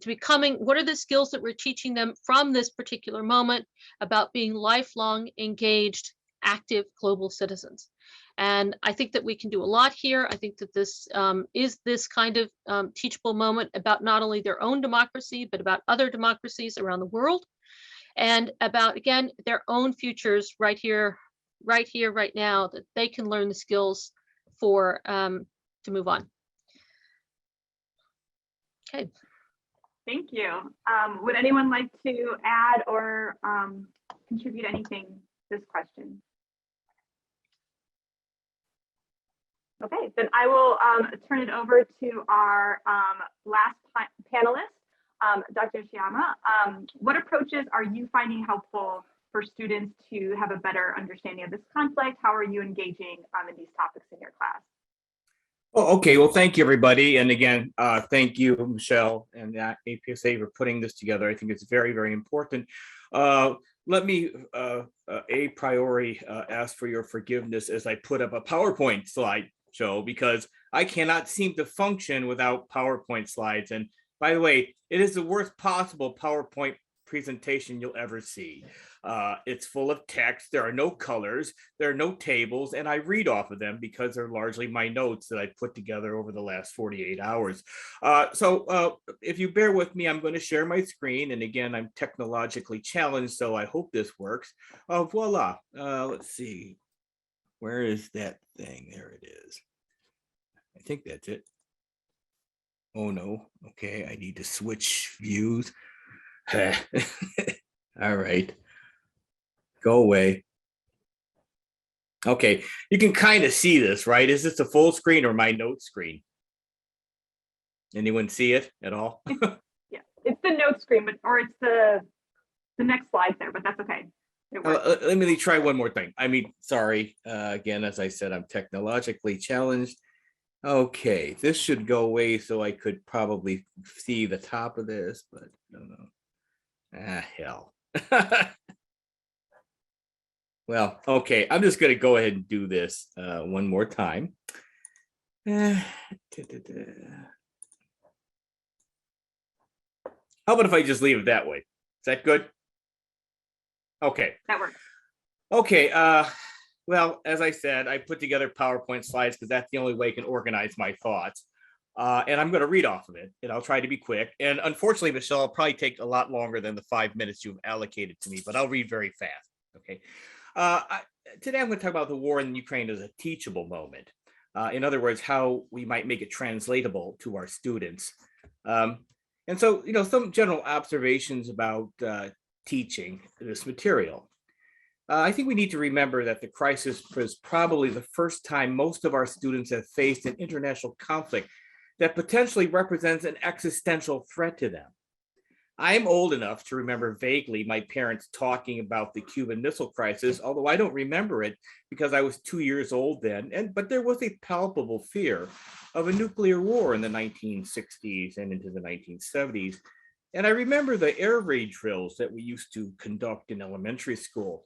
becoming, what are the skills that we're teaching them from this particular moment about being lifelong, engaged, active global citizens. And I think that we can do a lot here. I think that this is this kind of teachable moment about not only their own democracy, but about other democracies around the world, and about, again, their own futures right here, right now, that they can learn the skills for to move on. Okay. Thank you. Would anyone like to add or contribute anything to this question? Okay, then I will turn it over to our last panelist, Dr. Ishiyama. What approaches are you finding helpful for students to have a better understanding of this conflict? How are you engaging in these topics in your class? Oh, okay. Well, thank you, everybody. And again, thank you, Michelle and APSA for putting this together. I think it's very, very important. Let me a priori ask for your forgiveness as I put up a PowerPoint slide show, because I cannot seem to function without PowerPoint slides. And by the way, it is the worst possible PowerPoint presentation you'll ever see. It's full of text. There are no colors, there are no tables, and I read off of them because they're largely my notes that I put together over the last 48 hours. So if you bear with me, I'm going to share my screen. And again, I'm technologically challenged, so I hope this works. Voila. Let's see. Where is that thing? There it is. I think that's it. Oh no, okay, I need to switch views. All right, go away. Okay, you can kind of see this, right? Is this a full screen or my note screen? Anyone see it at all? Yeah, it's the note screen, but or it's the next slide there, but that's okay. It works. Let me try one more thing. I mean, sorry. Again, as I said, I'm technologically challenged. Okay, this should go away so I could probably see the top of this, but I don't know. Ah, hell. Well, okay, I'm just gonna go ahead and do this one more time. How about if I just leave it that way? Is that good? Okay. That works. Okay, well, as I said, I put together PowerPoint slides because that's the only way I can organize my thoughts. And I'm going to read off of it, and I'll try to be quick. And unfortunately, Michelle, I'll probably take a lot longer than the 5 minutes you've allocated to me, but I'll read very fast. Okay. Today, I'm going to talk about the war in Ukraine as a teachable moment. In other words, how we might make it translatable to our students. And so, some general observations about teaching this material. I think we need to remember that the crisis was probably the first time most of our students have faced an international conflict that potentially represents an existential threat to them. I'm old enough to remember vaguely my parents talking about the Cuban Missile Crisis, although I don't remember it because I was 2 years old then, but there was a palpable fear of a nuclear war in the 1960s and into the 1970s. And I remember the air raid drills that we used to conduct in elementary school.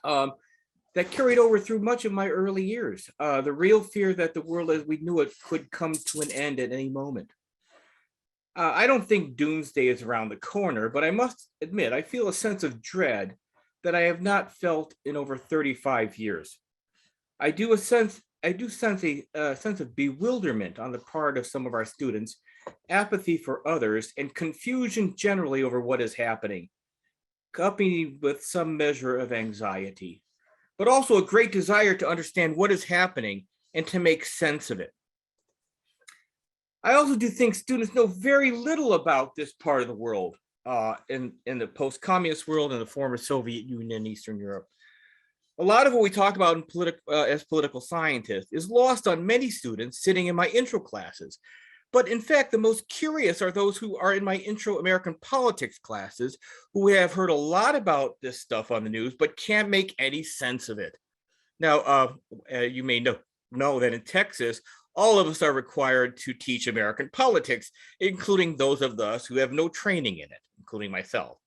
That carried over through much of my early years. The real fear that the world as we knew it could come to an end at any moment. I don't think doomsday is around the corner, but I must admit, I feel a sense of dread that I have not felt in over 35 years. I do sense a sense of bewilderment on the part of some of our students, apathy for others, and confusion generally over what is happening, accompanied with some measure of anxiety, but also a great desire to understand what is happening and to make sense of it. I also do think students know very little about this part of the world, in the post-communist world and the former Soviet Union and Eastern Europe. A lot of what we talk about in as political scientists is lost on many students sitting in my intro classes. But in fact, the most curious are those who are in my intro American politics classes, who have heard a lot about this stuff on the news, but can't make any sense of it. Now, you may know that in Texas, all of us are required to teach American politics, including those of us who have no training in it, including myself.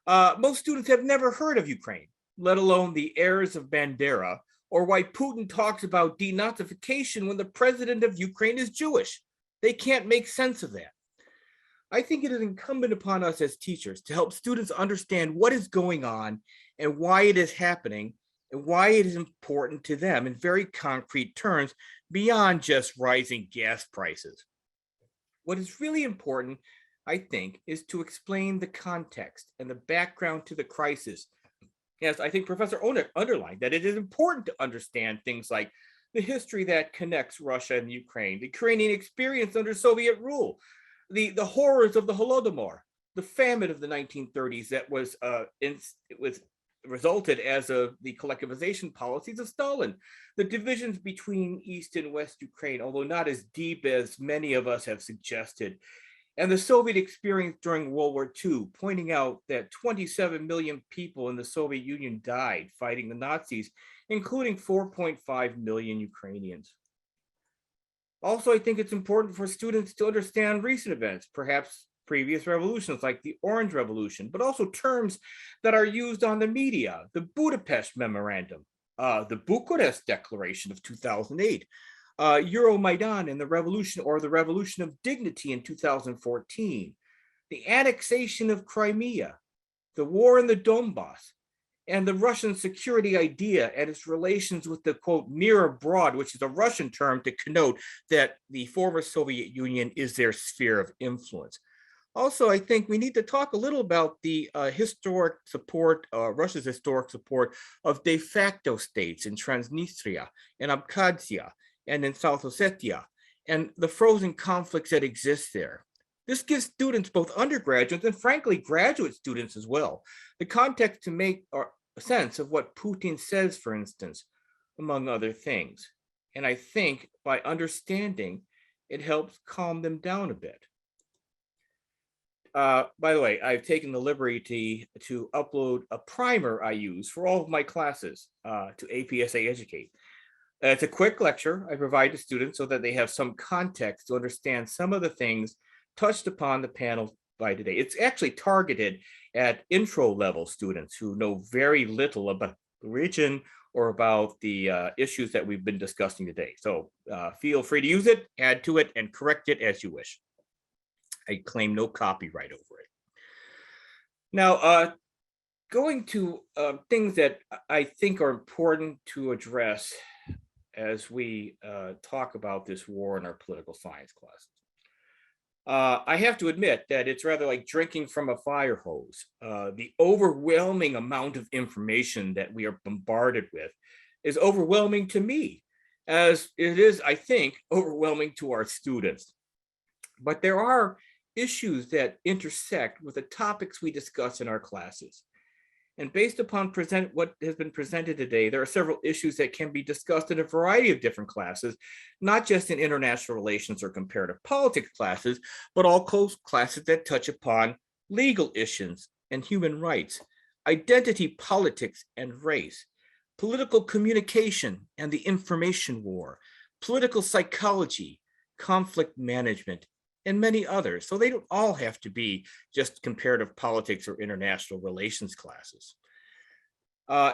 Most students have never heard of Ukraine, let alone the heirs of Bandera, or why Putin talks about denazification when the president of Ukraine is Jewish. They can't make sense of that. I think it is incumbent upon us as teachers to help students understand what is going on and why it is happening and why it is important to them in very concrete terms beyond just rising gas prices. What is really important, I think, is to explain the context and the background to the crisis. Yes, I think Professor Onuch underlined that it is important to understand things like the history that connects Russia and Ukraine, the Ukrainian experience under Soviet rule, the horrors of the Holodomor, the famine of the 1930s that was resulted as of the collectivization policies of Stalin, the divisions between East and West Ukraine, although not as deep as many of us have suggested, and the Soviet experience during World War II, pointing out that 27 million people in the Soviet Union died fighting the Nazis, including 4.5 million Ukrainians. Also, I think it's important for students to understand recent events, perhaps previous revolutions like the Orange Revolution, but also terms that are used on the media, the Budapest Memorandum, the Bucharest Declaration of 2008, Euromaidan and the revolution, or the Revolution of Dignity in 2014, the annexation of Crimea, the war in the Donbass, and the Russian security idea and its relations with the, quote, near abroad, which is a Russian term to connote that the former Soviet Union is their sphere of influence. Also, I think we need to talk a little about the historic support, Russia's historic support of de facto states in Transnistria and Abkhazia and in South Ossetia, and the frozen conflicts that exist there. This gives students, both undergraduates and frankly, graduate students as well, the context to make sense of what Putin says, for instance, among other things. And I think by understanding, it helps calm them down a bit. By the way, I've taken the liberty to upload a primer I use for all of my classes to APSA Educate. It's a quick lecture I provide to students so that they have some context to understand some of the things touched upon the panel by today. It's actually targeted at intro level students who know very little about the region or about the issues that we've been discussing today. So feel free to use it, add to it, and correct it as you wish. I claim no copyright over it. Now, going to things that I think are important to address as we talk about this war in our political science classes. I have to admit that it's rather like drinking from a fire hose. The overwhelming amount of information that we are bombarded with is overwhelming to me, as it is, I think, overwhelming to our students. But there are issues that intersect with the topics we discuss in our classes. And based upon what has been presented today, there are several issues that can be discussed in a variety of different classes, not just in international relations or comparative politics classes, but all classes that touch upon legal issues and human rights, identity politics and race, political communication and the information war, political psychology, conflict management, and many others. So they don't all have to be just comparative politics or international relations classes.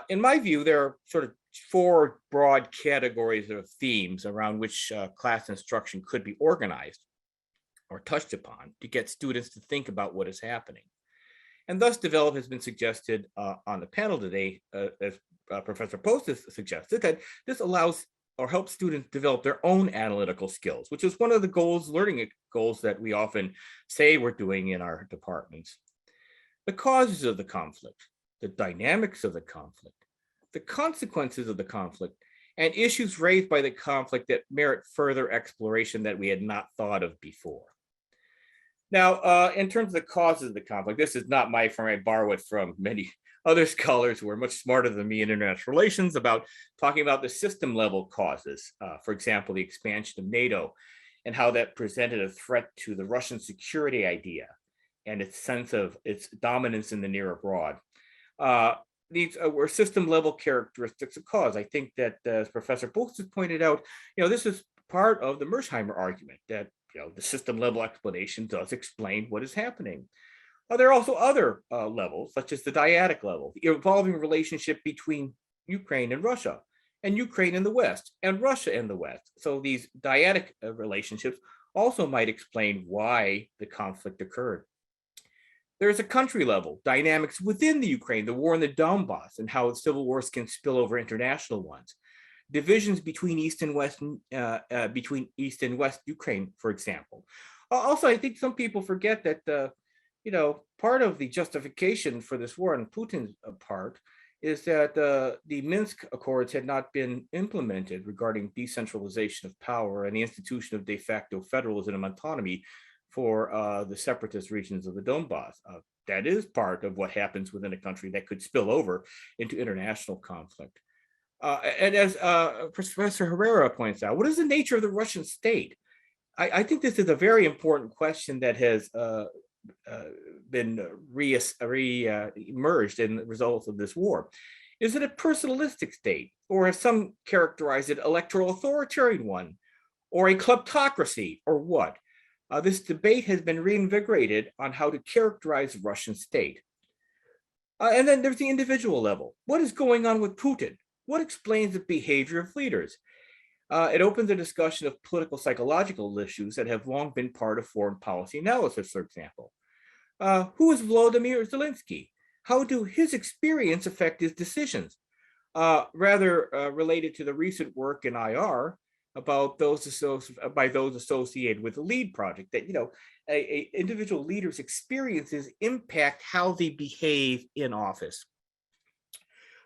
In my view, there are sort of 4 broad categories of themes around which class instruction could be organized or touched upon to get students to think about what is happening. And thus develop has been suggested on the panel today, as Professor Poast has suggested, that this allows or help students develop their own analytical skills, which is one of the learning goals that we often say we're doing in our departments. The causes of the conflict, the dynamics of the conflict, the consequences of the conflict, and issues raised by the conflict that merit further exploration that we had not thought of before. Now, in terms of the causes of the conflict, this is not my firm. I borrow it from many other scholars who are much smarter than me in international relations about talking about the system level causes. For example, the expansion of NATO and how that presented a threat to the Russian security idea and its sense of its dominance in the near abroad. These were system level characteristics of cause. I think that as Professor Poast has pointed out, this is part of the Mersheimer argument that the system level explanation does explain what is happening. There are also other levels, such as the dyadic level, the evolving relationship between Ukraine and Russia, and Ukraine and the West, and Russia and the West. So these dyadic relationships also might explain why the conflict occurred. There's a country level, dynamics within the Ukraine, the war in the Donbass, and how civil wars can spill over international ones. Divisions between East and West Ukraine, for example. Also, I think some people forget that part of the justification for this war on Putin's part is that the Minsk Accords had not been implemented regarding decentralization of power and the institution of de facto federalism and autonomy for the separatist regions of the Donbass. That is part of what happens within a country that could spill over into international conflict. And as Professor Herrera points out, what is the nature of the Russian state? I think this is a very important question that has been re-emerged in the results of this war. Is it a personalistic state, or as some characterize it, electoral authoritarian one, or a kleptocracy, or what? This debate has been reinvigorated on how to characterize the Russian state. And then there's the individual level. What is going on with Putin? What explains the behavior of leaders? It opens a discussion of political psychological issues that have long been part of foreign policy analysis, for example. Who is Volodymyr Zelensky? How do his experience affect his decisions? Rather related to the recent work in IR about those associated with the LEAD project, that individual leaders' experiences impact how they behave in office.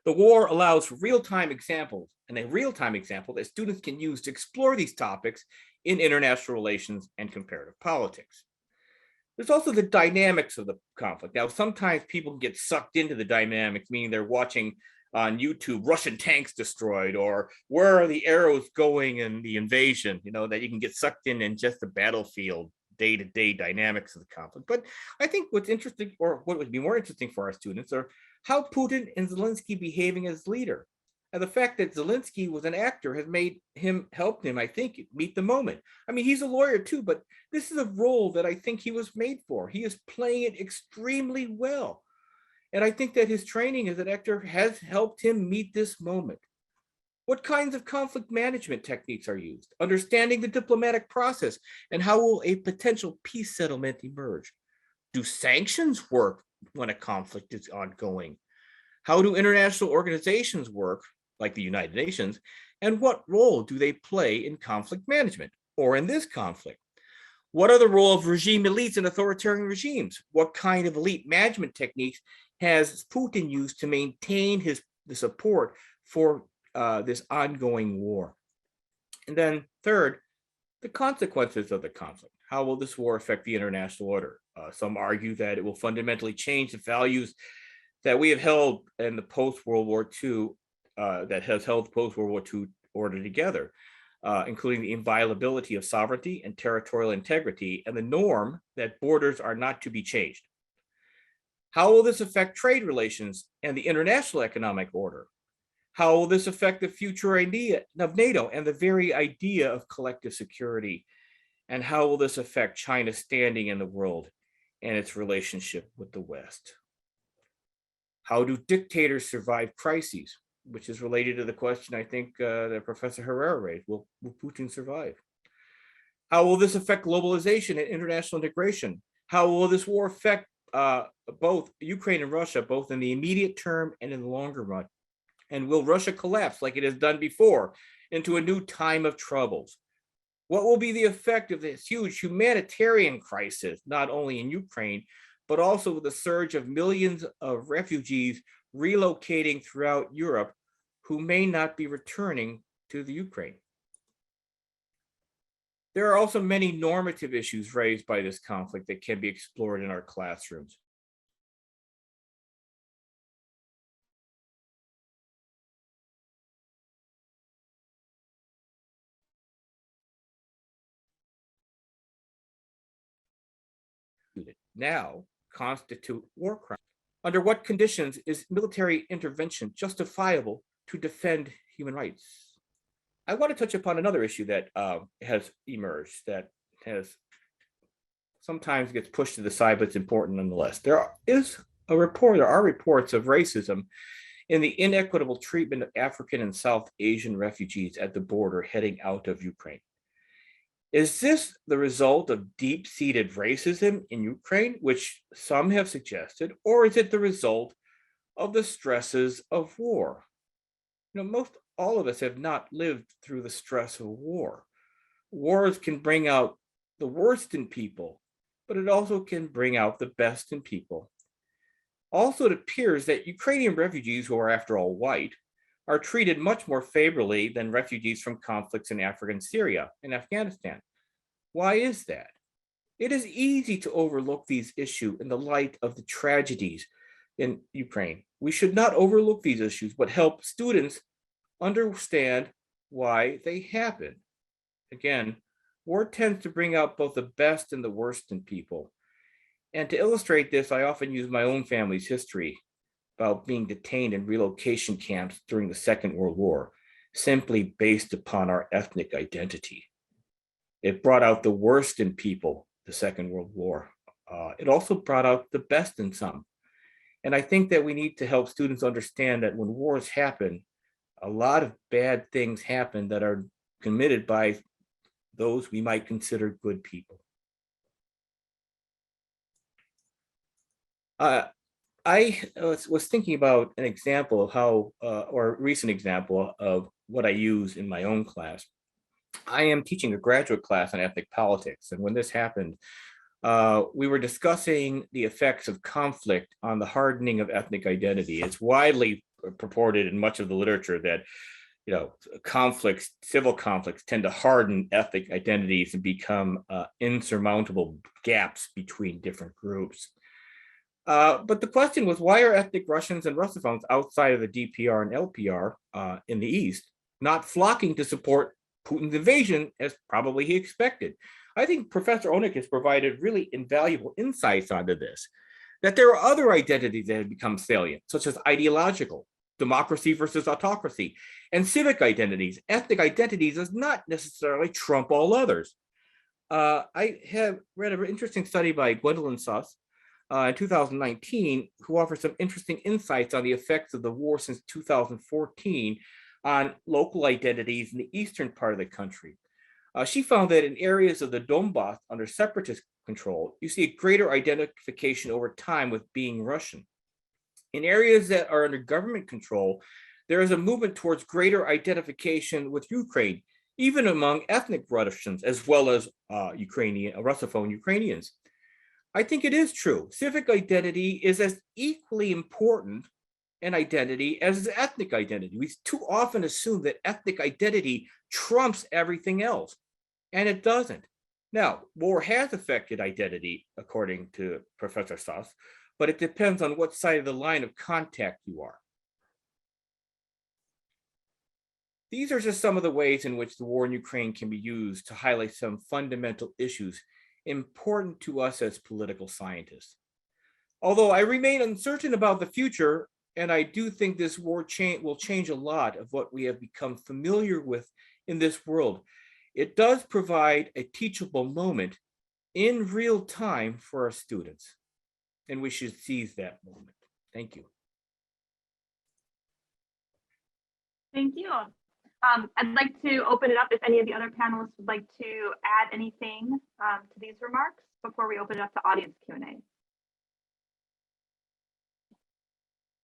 The war allows real-time examples, and a real-time example that students can use to explore these topics in international relations and comparative politics. There's also the dynamics of the conflict. Now, sometimes people get sucked into the dynamics, meaning they're watching on YouTube Russian tanks destroyed, or where are the arrows going in the invasion, that you can get sucked in just the battlefield, day-to-day dynamics of the conflict. But I think what's interesting, or what would be more interesting for our students, are how Putin and Zelensky behaving as leader. And the fact that Zelensky was an actor has helped him, I think, meet the moment. I mean, he's a lawyer too, but this is a role that I think he was made for. He is playing it extremely well. And I think that his training as an actor has helped him meet this moment. What kinds of conflict management techniques are used? Understanding the diplomatic process and how will a potential peace settlement emerge? Do sanctions work when a conflict is ongoing? How do international organizations work, like the United Nations, and what role do they play in conflict management or in this conflict? What are the role of regime elites in authoritarian regimes? What kind of elite management techniques has Putin used to maintain the support for this ongoing war? And then third, the consequences of the conflict. How will this war affect the international order? Some argue that it will fundamentally change the values that we have held in the post-World War II, that has held the post-World War II order together, including the inviolability of sovereignty and territorial integrity, and the norm that borders are not to be changed. How will this affect trade relations and the international economic order? How will this affect the future idea of NATO and the very idea of collective security? And how will this affect China's standing in the world and its relationship with the West? How do dictators survive crises? Which is related to the question I think that Professor Herrera raised. Will Putin survive? How will this affect globalization and international integration? How will this war affect both Ukraine and Russia, both in the immediate term and in the longer run? And will Russia collapse like it has done before into a new time of troubles? What will be the effect of this huge humanitarian crisis, not only in Ukraine, but also with the surge of millions of refugees relocating throughout Europe who may not be returning to the Ukraine? There are also many normative issues raised by this conflict that can be explored in our classrooms. Now constitute war crimes. Under what conditions is military intervention justifiable to defend human rights? I want to touch upon another issue that has emerged that has sometimes gets pushed to the side, but it's important nonetheless. There are reports of racism in the inequitable treatment of African and South Asian refugees at the border heading out of Ukraine. Is this the result of deep-seated racism in Ukraine, which some have suggested, or is it the result of the stresses of war? Most all of us have not lived through the stress of war. Wars can bring out the worst in people, but it also can bring out the best in people. Also, it appears that Ukrainian refugees, who are after all white, are treated much more favorably than refugees from conflicts in Africa and Syria and Afghanistan. Why is that? It is easy to overlook these issues in the light of the tragedies in Ukraine. We should not overlook these issues, but help students understand why they happen. Again, war tends to bring out both the best and the worst in people. And to illustrate this, I often use my own family's history about being detained in relocation camps during the Second World War, simply based upon our ethnic identity. It brought out the worst in people, the Second World War. It also brought out the best in some. And I think that we need to help students understand that when wars happen, a lot of bad things happen that are committed by those we might consider good people. I was thinking about an example of how, or a recent example of what I use in my own class. I am teaching a graduate class on ethnic politics, and when this happened, we were discussing the effects of conflict on the hardening of ethnic identity. It's widely purported in much of the literature that conflicts, civil conflicts tend to harden ethnic identities and become insurmountable gaps between different groups. But the question was, why are ethnic Russians and Russophones outside of the DPR and LPR in the East not flocking to support Putin's invasion as probably he expected? I think Professor Onuch has provided really invaluable insights onto this, that there are other identities that have become salient, such as ideological, democracy versus autocracy, and civic identities. Ethnic identities does not necessarily trump all others. I have read an interesting study by Gwendolyn Suss in 2019, who offers some interesting insights on the effects of the war since 2014 on local identities in the eastern part of the country. She found that in areas of the Donbass under separatist control, you see a greater identification over time with being Russian. In areas that are under government control, there is a movement towards greater identification with Ukraine, even among ethnic Russians as well as Russophone Ukrainians. I think it is true. Civic identity is as equally important an identity as ethnic identity. We too often assume that ethnic identity trumps everything else, and it doesn't. Now, war has affected identity, according to Professor Suss, but it depends on what side of the line of contact you are. These are just some of the ways in which the war in Ukraine can be used to highlight some fundamental issues important to us as political scientists. Although I remain uncertain about the future, and I do think this war will change a lot of what we have become familiar with in this world, it does provide a teachable moment in real time for our students, and we should seize that moment. Thank you. Thank you. I'd like to open it up if any of the other panelists would like to add anything to these remarks before we open it up to audience Q&A.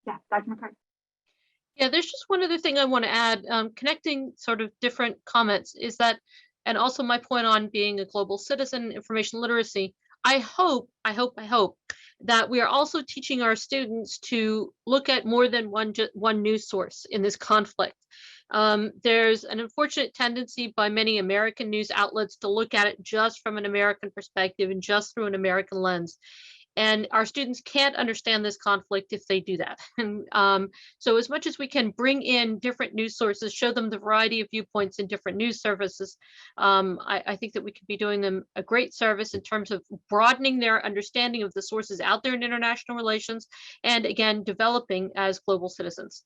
Yeah, Dr. McCartney. Yeah, there's just one other thing I want to add, connecting sort of different comments is that, and also my point on being a global citizen, information literacy, I hope that we are also teaching our students to look at more than one news source in this conflict. There's an unfortunate tendency by many American news outlets to look at it just from an American perspective and just through an American lens. And our students can't understand this conflict if they do that. And so as much as we can bring in different news sources, show them the variety of viewpoints in different news services, I think that we could be doing them a great service in terms of broadening their understanding of the sources out there in international relations, and again, developing as global citizens.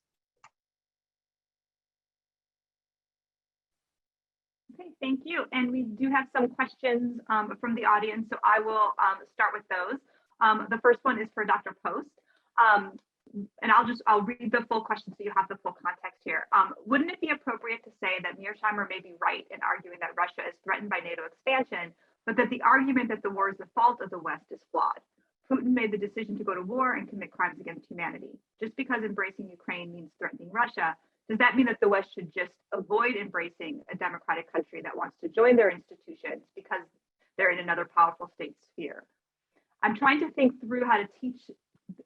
Okay, thank you. And we do have some questions from the audience, so I will start with those. The first one is for Dr. Poast. And I'll read the full question so you have the full context here. Wouldn't it be appropriate to say that Mearsheimer may be right in arguing that Russia is threatened by NATO expansion, but that the argument that the war is the fault of the West is flawed? Putin made the decision to go to war and commit crimes against humanity. Just because embracing Ukraine means threatening Russia, does that mean that the West should just avoid embracing a democratic country that wants to join their institutions because they're in another powerful state sphere? I'm trying to think through how to teach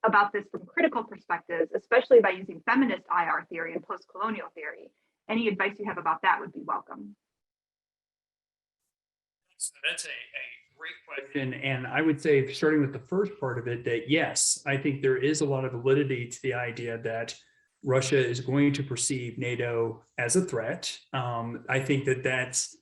about this from critical perspectives, especially by using feminist IR theory and post-colonial theory. Any advice you have about that would be welcome. That's a great question. And I would say, starting with the first part of it, that yes, I think there is a lot of validity to the idea that Russia is going to perceive NATO as a threat. I think that that's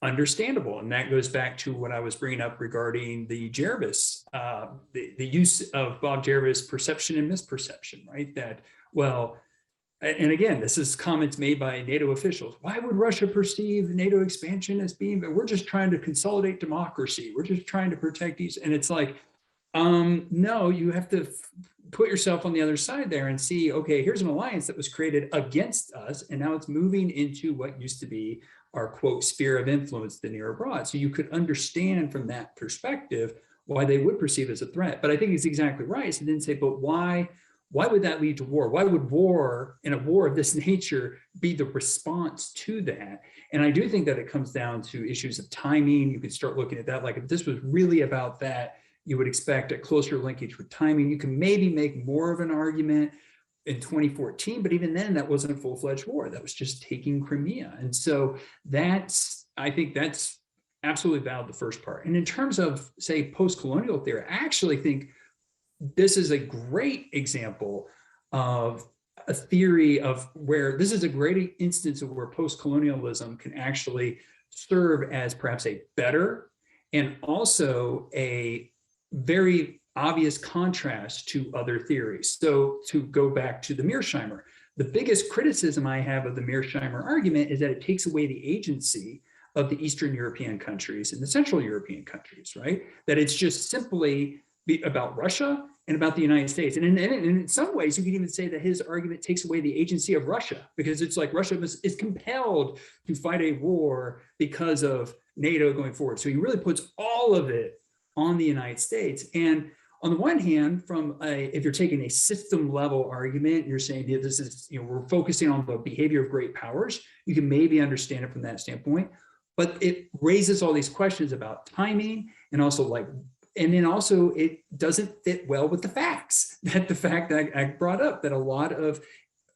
understandable. And that goes back to what I was bringing up regarding the Jervis, the use of Bob Jervis' perception and misperception, right? That, well, and again, this is comments made by NATO officials. Why would Russia perceive NATO expansion as being, but we're just trying to consolidate democracy. We're just trying to protect these. And it's like, no, you have to put yourself on the other side there and see, okay, here's an alliance that was created against us, and now it's moving into what used to be our, quote, sphere of influence, the near abroad. So you could understand from that perspective why they would perceive it as a threat. But I think he's exactly right. So then say, but why would that lead to war? Why would war, in a war of this nature, be the response to that? And I do think that it comes down to issues of timing. You could start looking at that, like if this was really about that, you would expect a closer linkage with timing. You can maybe make more of an argument in 2014, but even then that wasn't a full-fledged war. That was just taking Crimea. And so I think that's absolutely valid, the first part. And in terms of, say, post-colonial theory, I actually think this is a great example of a theory of where this is a great instance of where post-colonialism can actually serve as perhaps a better and also a very obvious contrast to other theories. So to go back to the Mearsheimer, the biggest criticism I have of the Mearsheimer argument is that it takes away the agency of the Eastern European countries and the Central European countries, right? That it's just simply about Russia and about the United States. And in some ways, you can even say that his argument takes away the agency of Russia, because it's like Russia is compelled to fight a war because of NATO going forward. So he really puts all of it on the United States. And on the one hand, if you're taking a system level argument, you're saying this is, we're focusing on the behavior of great powers, you can maybe understand it from that standpoint, but it raises all these questions about timing and also and then also it doesn't fit well with the facts, that the fact that I brought up, that a lot of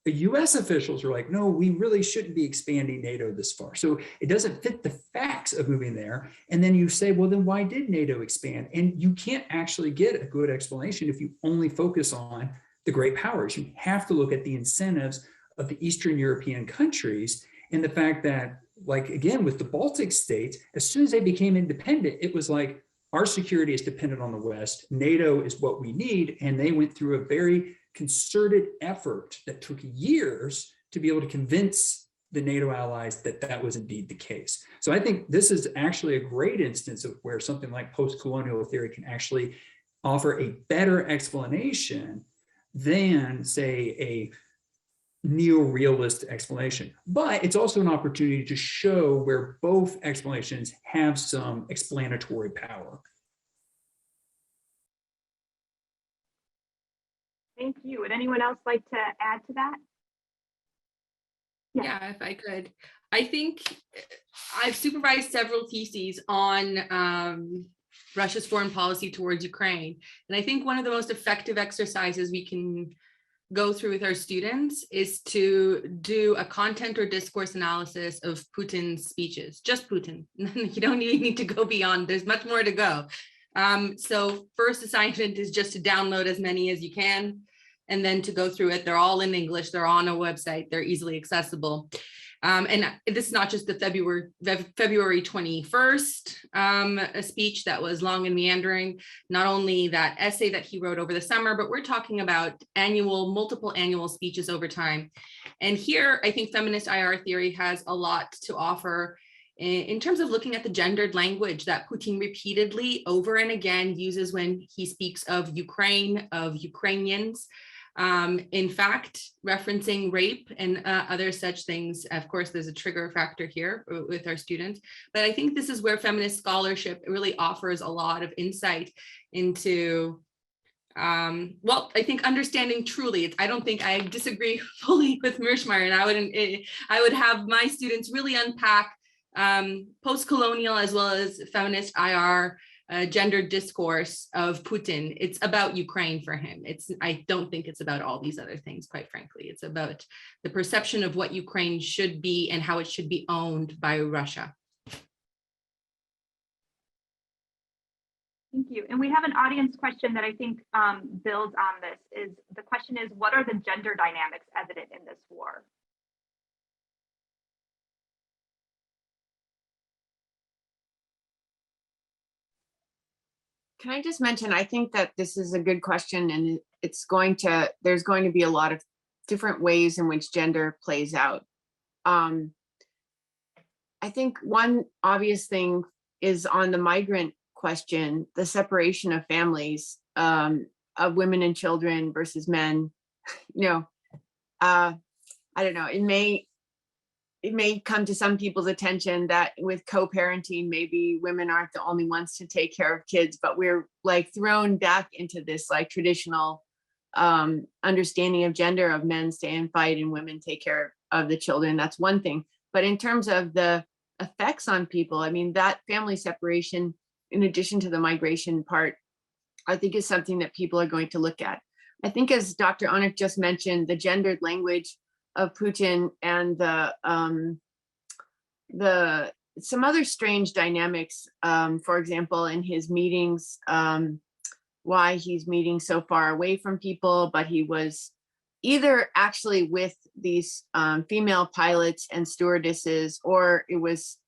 US officials are like, no, we really shouldn't be expanding NATO this far. So it doesn't fit the facts of moving there. And then you say, well, then why did NATO expand? And you can't actually get a good explanation if you only focus on the great powers. You have to look at the incentives of the Eastern European countries and the fact that, like, again, with the Baltic states, as soon as they became independent, it was like, our security is dependent on the West. NATO is what we need. And they went through a very concerted effort that took years to be able to convince the NATO allies that that was indeed the case. So I think this is actually a great instance of where something like post-colonial theory can actually offer a better explanation than, say, a neo-realist explanation. But it's also an opportunity to show where both explanations have some explanatory power. Thank you. Would anyone else like to add to that? Yeah, if I could. I think I've supervised several theses on Russia's foreign policy towards Ukraine. And I think one of the most effective exercises we can go through with our students is to do a content or discourse analysis of Putin's speeches, just Putin. You don't even need to go beyond, there's much more to go. So first assignment is just to download as many as you can, and then to go through it. They're all in English, they're on a website, they're easily accessible. And this is not just the February 21st a speech that was long and meandering, not only that essay that he wrote over the summer, but we're talking about multiple annual speeches over time. And here, I think feminist IR theory has a lot to offer in terms of looking at the gendered language that Putin repeatedly over and again uses when he speaks of Ukraine, of Ukrainians. In fact, referencing rape and other such things. Of course, there's a trigger factor here with our students, but I think this is where feminist scholarship really offers a lot of insight into, well, I think understanding truly. I don't think I disagree fully with Mearsheimer, and I would have my students really unpack post-colonial as well as feminist IR gendered discourse of Putin. It's about Ukraine for him. I don't think it's about all these other things, quite frankly. It's about the perception of what Ukraine should be and how it should be owned by Russia. Thank you. And we have an audience question that I think builds on this. The question is, what are the gender dynamics evident in this war? Can I just mention, I think that this is a good question, and there's going to be a lot of different ways in which gender plays out. I think one obvious thing is on the migrant question, the separation of families, of women and children versus men. I don't know, it may come to some people's attention that with co-parenting, maybe women aren't the only ones to take care of kids, but we're like thrown back into this like traditional understanding of gender, of men stay and fight and women take care of the children. That's one thing. But in terms of the effects on people, I mean, that family separation, in addition to the migration part, I think is something that people are going to look at. I think as Dr. Onuch just mentioned, the gendered language of Putin and some other strange dynamics, for example, in his meetings, why he's meeting so far away from people, but he was either actually with these female pilots and stewardesses, or it was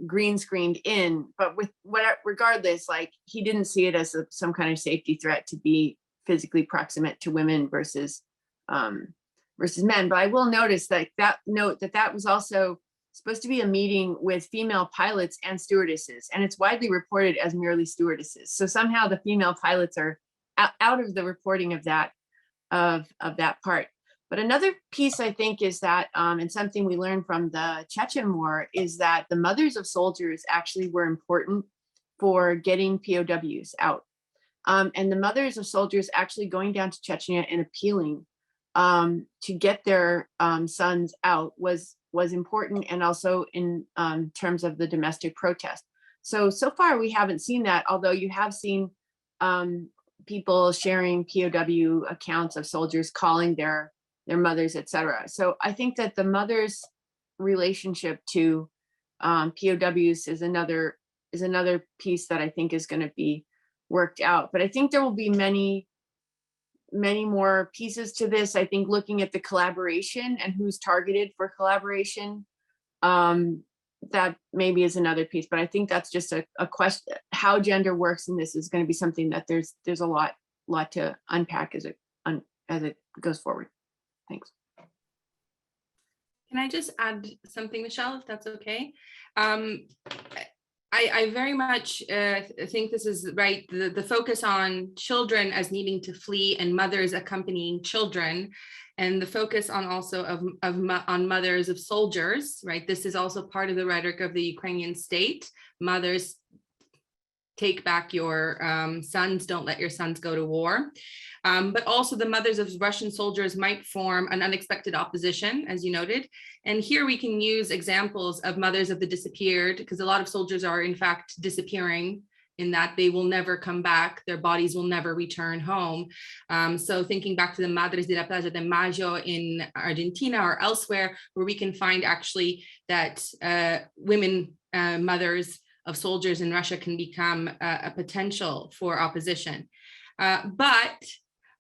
green screened in, but with whatever, regardless, like he didn't see it as some kind of safety threat to be physically proximate to women versus men. But I will notice that that was also supposed to be a meeting with female pilots and stewardesses, and it's widely reported as merely stewardesses. So somehow the female pilots are out of the reporting of that part. But another piece, I think, is that, and something we learned from the Chechen War, is that the mothers of soldiers actually were important for getting POWs out. And the mothers of soldiers actually going down to Chechnya and appealing to get their sons out was important, and also in terms of the domestic protest. So far we haven't seen that, although you have seen people sharing POW accounts of soldiers calling their mothers, etc. So I think that the mother's relationship to POWs is another piece that I think is going to be worked out. But I think there will be many more pieces to this. I think looking at the collaboration and who's targeted for collaboration, that maybe is another piece. But I think that's just a question. How gender works in this is going to be something that there's a lot to unpack as it goes forward. Thanks. Can I just add something, Michelle, if that's okay? I very much think this is right. The focus on children as needing to flee and mothers accompanying children, and the focus on also on mothers of soldiers, right? This is also part of the rhetoric of the Ukrainian state. Mothers, take back your sons, don't let your sons go to war. But also the mothers of Russian soldiers might form an unexpected opposition, as you noted. And here we can use examples of mothers of the disappeared, because a lot of soldiers are in fact disappearing, in that they will never come back, their bodies will never return home. So thinking back to the Madres de la Plaza de Mayo in Argentina or elsewhere, where we can find actually that women, mothers of soldiers in Russia can become a potential for opposition. But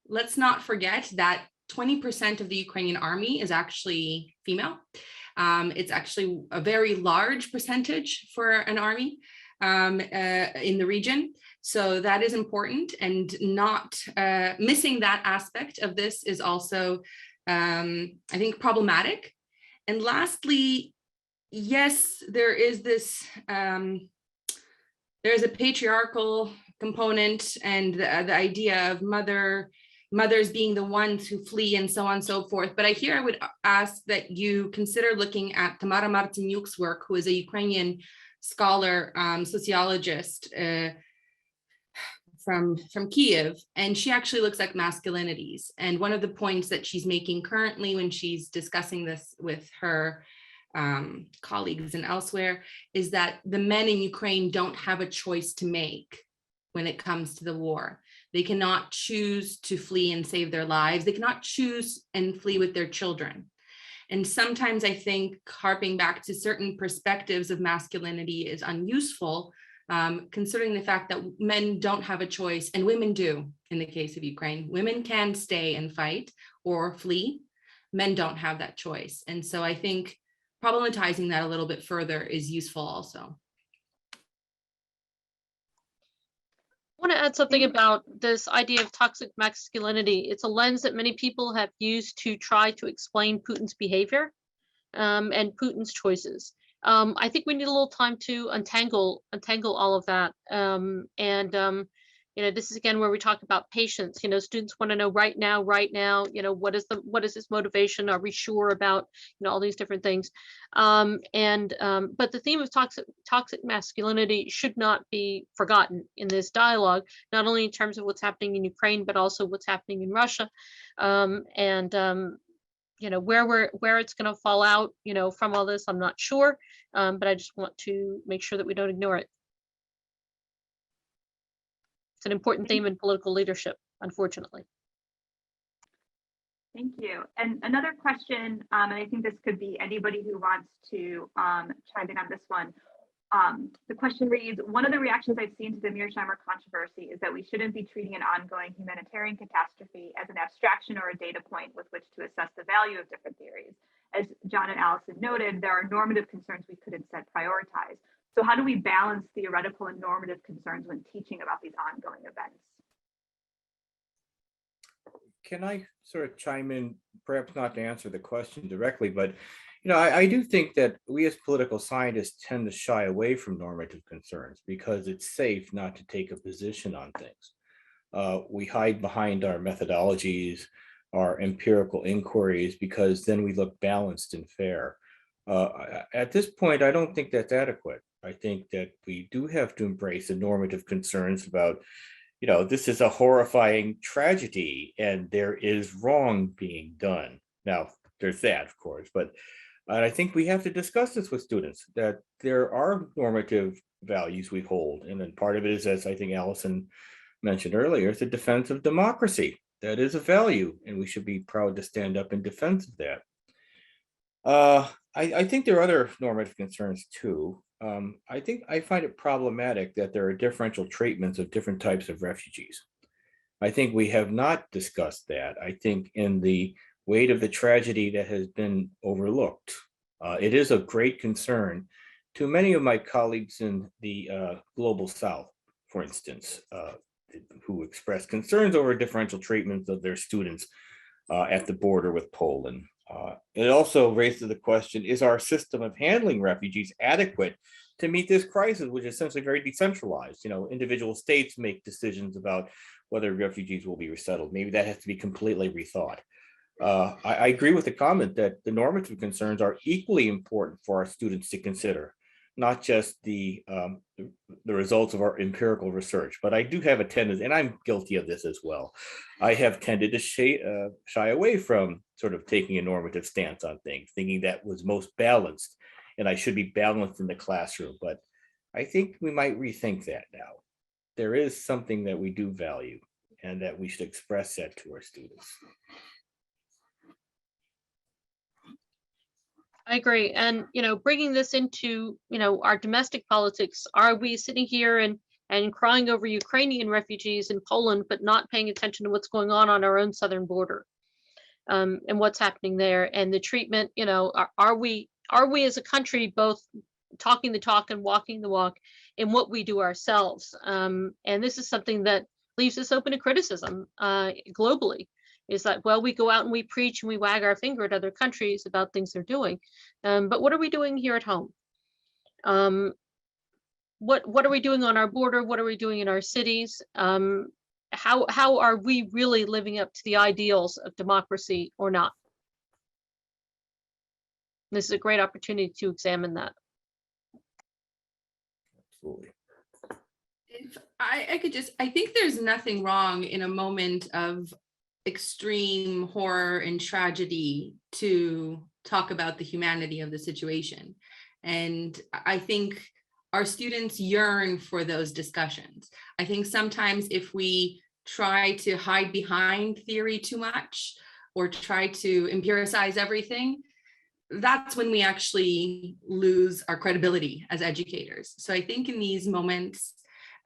let's not forget that 20% of the Ukrainian army is actually female. It's actually a very large percentage for an army in the region. So that is important, and not missing that aspect of this is also, I think, problematic. And lastly, yes, there is this, there's a patriarchal component, and the idea of mothers being the ones who flee and so on and so forth. But I would ask that you consider looking at Tamara Martinyuk's work, who is a Ukrainian scholar, sociologist from Kiev, and she actually looks at masculinities. And one of the points that she's making currently when she's discussing this with her colleagues and elsewhere is that the men in Ukraine don't have a choice to make when it comes to the war. They cannot choose to flee and save their lives. They cannot choose and flee with their children. And sometimes I think harping back to certain perspectives of masculinity is unuseful, considering the fact that men don't have a choice, and women do in the case of Ukraine. Women can stay and fight or flee. Men don't have that choice. And so I think problematizing that a little bit further is useful also. I want to add something about this idea of toxic masculinity. It's a lens that many people have used to try to explain Putin's behavior and Putin's choices. I think we need a little time to untangle all of that. This is again where we talk about patience. Students want to know right now, what is this motivation? Are we sure about, all these different things? But the theme of toxic masculinity should not be forgotten in this dialogue, not only in terms of what's happening in Ukraine, but also what's happening in Russia. Where it's going to fall out, from all this, I'm not sure. But I just want to make sure that we don't ignore it. It's an important theme in political leadership, unfortunately. Thank you. And another question, and I think this could be anybody who wants to chime in on this one. The question reads, one of the reactions I've seen to the Mearsheimer controversy is that we shouldn't be treating an ongoing humanitarian catastrophe as an abstraction or a data point with which to assess the value of different theories. As John and Alison noted, there are normative concerns we could instead prioritize. So how do we balance theoretical and normative concerns when teaching about these ongoing events? Can I sort of chime in, perhaps not to answer the question directly, but I do think that we as political scientists tend to shy away from normative concerns because it's safe not to take a position on things. We hide behind our methodologies, our empirical inquiries, because then we look balanced and fair. At this point, I don't think that's adequate. I think that we do have to embrace the normative concerns about, this is a horrifying tragedy and there is wrong being done. Now, there's that, of course, but I think we have to discuss this with students, that there are normative values we hold. And then part of it is, as I think Alison mentioned earlier, is the defense of democracy. That is a value, and we should be proud to stand up in defense of that. I think there are other normative concerns too. I find it problematic that there are differential treatments of different types of refugees. I think we have not discussed that. I think in the weight of the tragedy that has been overlooked, it is of great concern to many of my colleagues in the global South, for instance, who express concerns over differential treatments of their students at the border with Poland. It also raises the question, is our system of handling refugees adequate to meet this crisis, which is essentially very decentralized? Individual states make decisions about whether refugees will be resettled. Maybe that has to be completely rethought. I agree with the comment that the normative concerns are equally important for our students to consider, not just the results of our empirical research. But I do have a tendency, and I'm guilty of this as well, I have tended to shy away from sort of taking a normative stance on things, thinking that was most balanced, and I should be balanced in the classroom. But I think we might rethink that now. There is something that we do value, and that we should express that to our students. I agree. And, bringing this into, our domestic politics, are we sitting here and crying over Ukrainian refugees in Poland, but not paying attention to what's going on our own southern border and what's happening there? And the treatment, are we as a country both talking the talk and walking the walk in what we do ourselves? And this is something that leaves us open to criticism globally. Is that, well, we go out and we preach and we wag our finger at other countries about things they're doing. But what are we doing here at home? What are we doing on our border? What are we doing in our cities? How are we really living up to the ideals of democracy or not? This is a great opportunity to examine that. Absolutely. If I think there's nothing wrong in a moment of extreme horror and tragedy to talk about the humanity of the situation. And I think our students yearn for those discussions. I think sometimes if we try to hide behind theory too much or try to empiricize everything, that's when we actually lose our credibility as educators. So I think in these moments,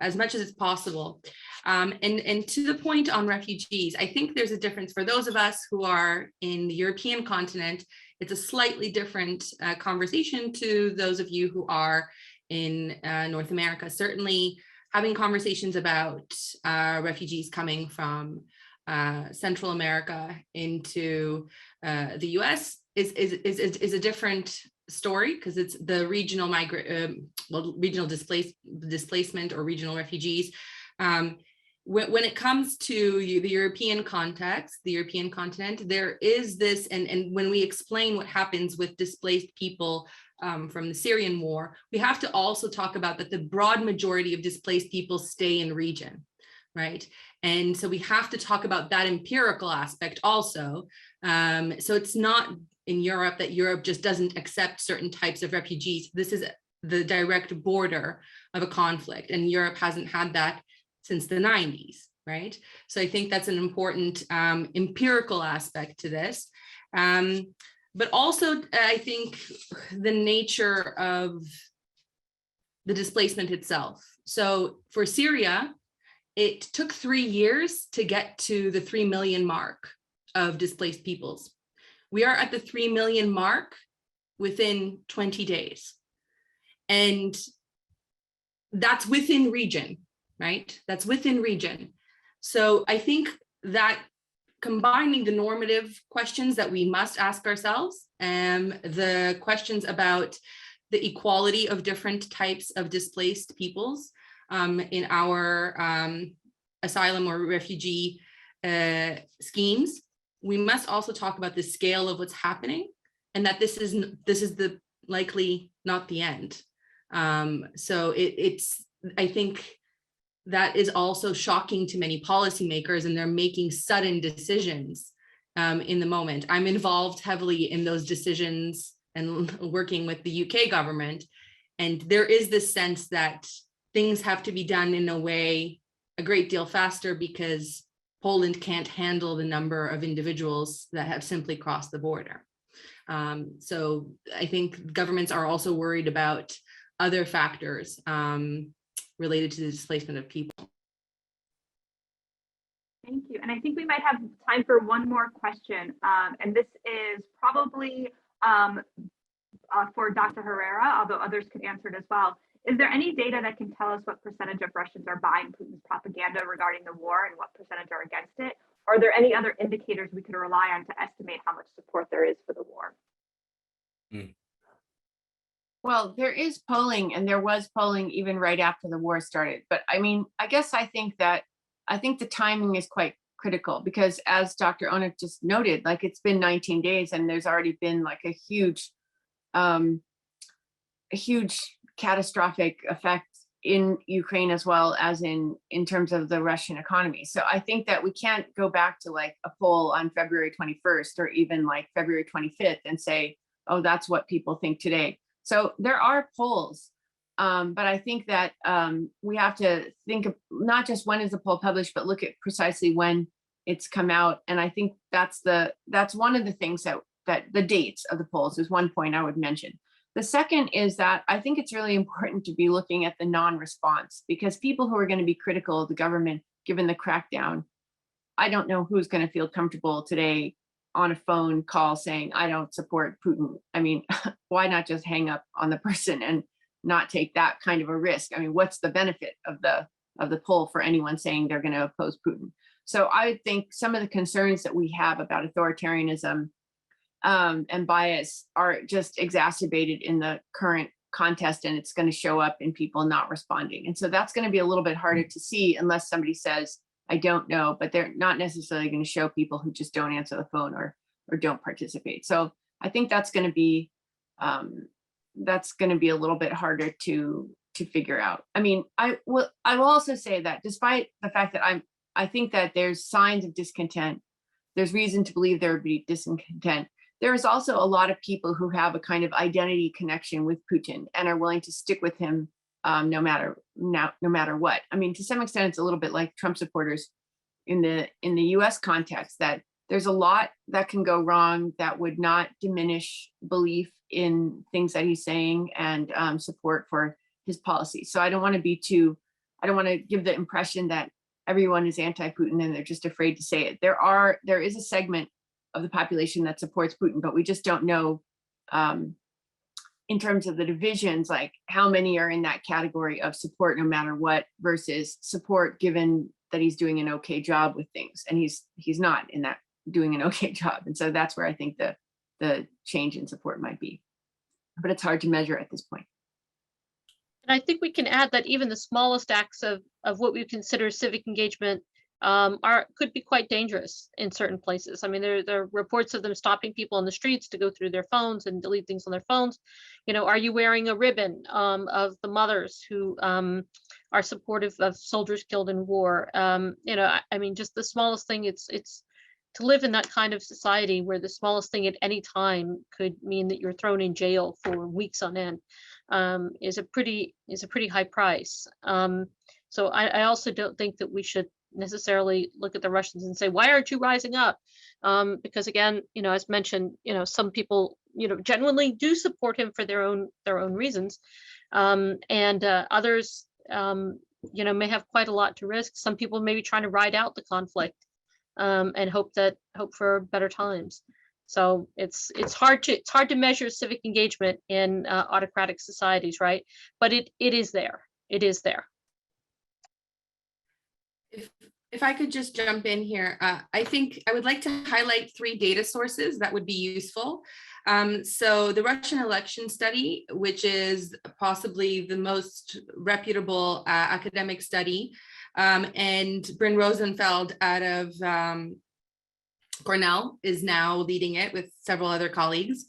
as much as it's possible. And to the point on refugees, I think there's a difference for those of us who are in the European continent. It's a slightly different conversation to those of you who are in North America. Certainly having conversations about refugees coming from Central America into the US is a different story, because it's the regional regional displacement or regional refugees. When it comes to the European context, the European continent, there is this, and when we explain what happens with displaced people from the Syrian war, we have to also talk about that the broad majority of displaced people stay in region, right? And so we have to talk about that empirical aspect also. So it's not in Europe that Europe just doesn't accept certain types of refugees. This is the direct border of a conflict, and Europe hasn't had that since the 90s, right? So I think that's an important empirical aspect to this. But also, I think the nature of the displacement itself. So for Syria, it took 3 years to get to the 3 million mark of displaced peoples. We are at the 3 million mark within 20 days. And that's within region, right? That's within region. So I think that combining the normative questions that we must ask ourselves and the questions about the equality of different types of displaced peoples in our asylum or refugee schemes, we must also talk about the scale of what's happening and that this is the likely not the end. So it's, I think that is also shocking to many policymakers, and they're making sudden decisions in the moment. I'm involved heavily in those decisions and working with the UK government. And there is this sense that things have to be done in a way a great deal faster because Poland can't handle the number of individuals that have simply crossed the border. So I think governments are also worried about other factors related to the displacement of people. Thank you. And I think we might have time for one more question. And this is probably for Dr. Herrera, although others could answer it as well. Is there any data that can tell us what percentage of Russians are buying Putin's propaganda regarding the war and what percentage are against it? Are there any other indicators we could rely on to estimate how much support there is for the war? Well, there is polling, and there was polling even right after the war started. But I mean, I guess I think the timing is quite critical because, as Dr. Onuch just noted, like it's been 19 days and there's already been like a huge catastrophic effect in Ukraine as well as in terms of the Russian economy. So I think that we can't go back to like a poll on February 21st or even like February 25th and say, oh, that's what people think today. So there are polls, but I think that we have to think of not just when is the poll published, but look at precisely when it's come out. And I think that's one of the things that the dates of the polls is one point I would mention. The second is that I think it's really important to be looking at the non-response, because people who are going to be critical of the government, given the crackdown, I don't know who's going to feel comfortable today on a phone call saying, I don't support Putin. I mean, why not just hang up on the person and not take that kind of a risk? I mean, what's the benefit of the poll for anyone saying they're going to oppose Putin? So I think some of the concerns that we have about authoritarianism and bias are just exacerbated in the current contest, and it's going to show up in people not responding. And so that's going to be a little bit harder to see unless somebody says, I don't know, but they're not necessarily going to show people who just don't answer the phone or don't participate. So I think that's going to be a little bit harder to figure out. I mean, I will also say that despite the fact that I think that there's signs of discontent, there's reason to believe there would be discontent. There is also a lot of people who have a kind of identity connection with Putin and are willing to stick with him no matter what. I mean, to some extent, it's a little bit like Trump supporters in the U.S. context, that there's a lot that can go wrong that would not diminish belief in things that he's saying and support for his policy. So I don't want to give the impression that everyone is anti-Putin and they're just afraid to say it. There is a segment of the population that supports Putin, but we just don't know in terms of the divisions, like how many are in that category of support no matter what versus support given that he's doing an okay job with things, and he's not in that doing an okay job. And so that's where I think the change in support might be, but it's hard to measure at this point. And I think we can add that even the smallest acts of what we consider civic engagement could be quite dangerous in certain places. I mean, there are reports of them stopping people on the streets to go through their phones and delete things on their phones. You know, are you wearing a ribbon of the mothers who are supportive of soldiers killed in war? You know, I mean, just the smallest thing. It's to live in that kind of society where the smallest thing at any time could mean that you're thrown in jail for weeks on end is a pretty high price. So I also don't think that we should necessarily look at the Russians and say, why aren't you rising up? Because again, as mentioned, some people, genuinely do support him for their own reasons. And others, may have quite a lot to risk. Some people may be trying to ride out the conflict and hope for better times. So it's hard to measure civic engagement in autocratic societies, right? But it is there. It is there. If I could just jump in here, I think I would like to highlight 3 data sources that would be useful. So the Russian election study, which is possibly the most reputable academic study, and Bryn Rosenfeld out of Cornell is now leading it with several other colleagues.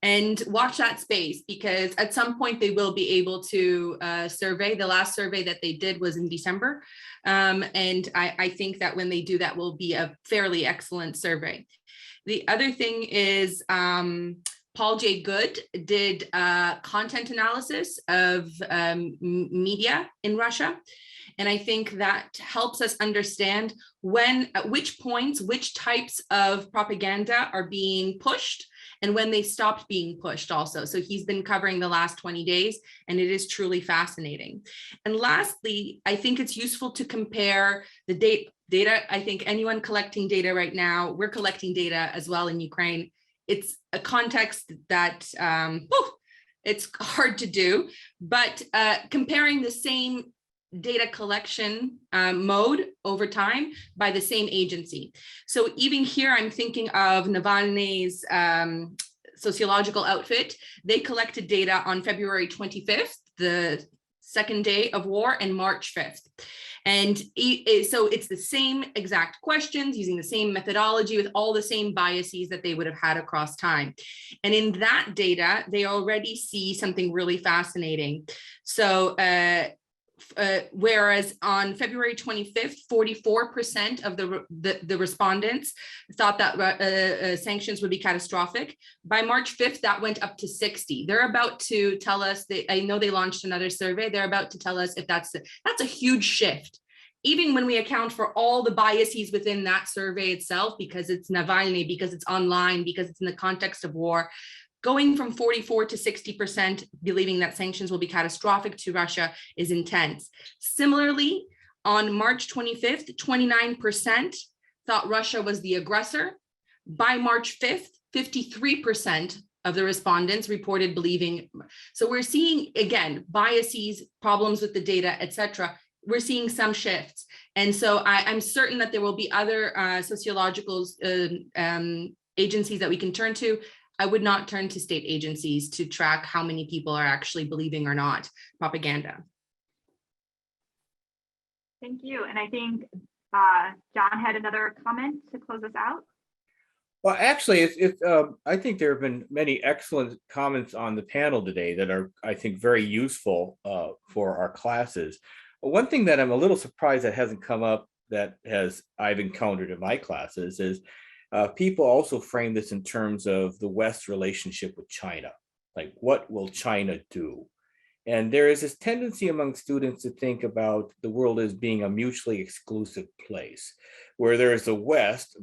And watch that space, because at some point they will be able to survey. The last survey that they did was in December. And I think that when they do that will be a fairly excellent survey. The other thing is Paul J. Good did content analysis of media in Russia. And I think that helps us understand at which points, which types of propaganda are being pushed and when they stopped being pushed also. So he's been covering the last 20 days, and it is truly fascinating. And lastly, I think it's useful to compare the data. I think anyone collecting data right now, we're collecting data as well in Ukraine. It's a context that it's hard to do, but comparing the same data collection mode over time by the same agency. So even here, I'm thinking of Navalny's sociological outfit. They collected data on February 25th, the second day of war, and March 5th. And so it's the same exact questions using the same methodology with all the same biases that they would have had across time. And in that data, they already see something really fascinating. So whereas on February 25th, 44% of the respondents thought that sanctions would be catastrophic. By March 5th, that went up to 60. They're about to tell us, I know they launched another survey, they're about to tell us if that's a huge shift. Even when we account for all the biases within that survey itself, because it's Navalny, because it's online, because it's in the context of war, going from 44 to 60% believing that sanctions will be catastrophic to Russia is intense. Similarly, on March 25th, 29% thought Russia was the aggressor. By March 5th, 53% of the respondents reported believing. So we're seeing, again, biases, problems with the data, etc. We're seeing some shifts. And so I'm certain that there will be other sociological agencies that we can turn to. I would not turn to state agencies to track how many people are actually believing or not propaganda. Thank you. And I think John had another comment to close us out. Well, actually, I think there have been many excellent comments on the panel today that are, I think, very useful for our classes. One thing that I'm a little surprised that hasn't come up that I've encountered in my classes is people also frame this in terms of the West's relationship with China. Like, what will China do? And there is this tendency among students to think about the world as being a mutually exclusive place, where there is the West,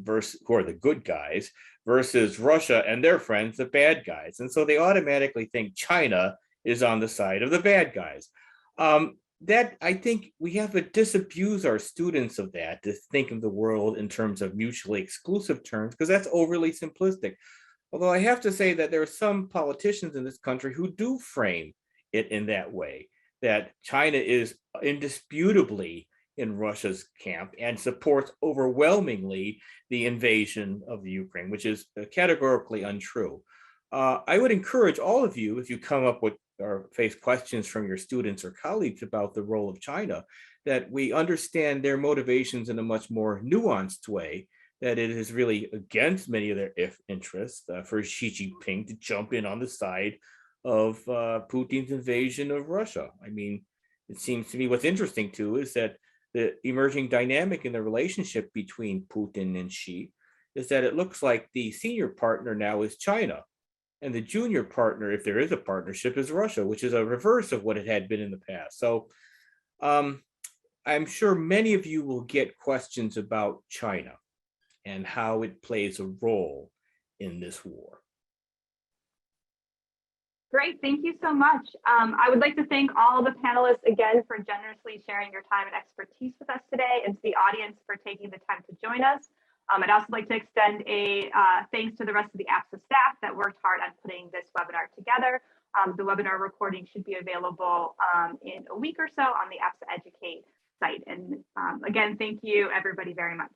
who are the good guys, versus Russia and their friends, the bad guys. And so they automatically think China is on the side of the bad guys. That, I think we have to disabuse our students of that, to think of the world in terms of mutually exclusive terms, because that's overly simplistic. Although I have to say that there are some politicians in this country who do frame it in that way, that China is indisputably in Russia's camp and supports overwhelmingly the invasion of the Ukraine, which is categorically untrue. I would encourage all of you, if you come up with or face questions from your students or colleagues about the role of China, that we understand their motivations in a much more nuanced way, that it is really against many of their interests for Xi Jinping to jump in on the side of Putin's invasion of Russia. I mean, it seems to me what's interesting too is that the emerging dynamic in the relationship between Putin and Xi is that it looks like the senior partner now is China, and the junior partner, if there is a partnership, is Russia, which is a reverse of what it had been in the past. So I'm sure many of you will get questions about China and how it plays a role in this war. Great, thank you so much. I would like to thank all the panelists again for generously sharing your time and expertise with us today, and to the audience for taking the time to join us. I'd also like to extend a thanks to the rest of the APSA staff that worked hard on putting this webinar together. The webinar recording should be available in a week or so on the APSA Educate site. And again, thank you everybody very much.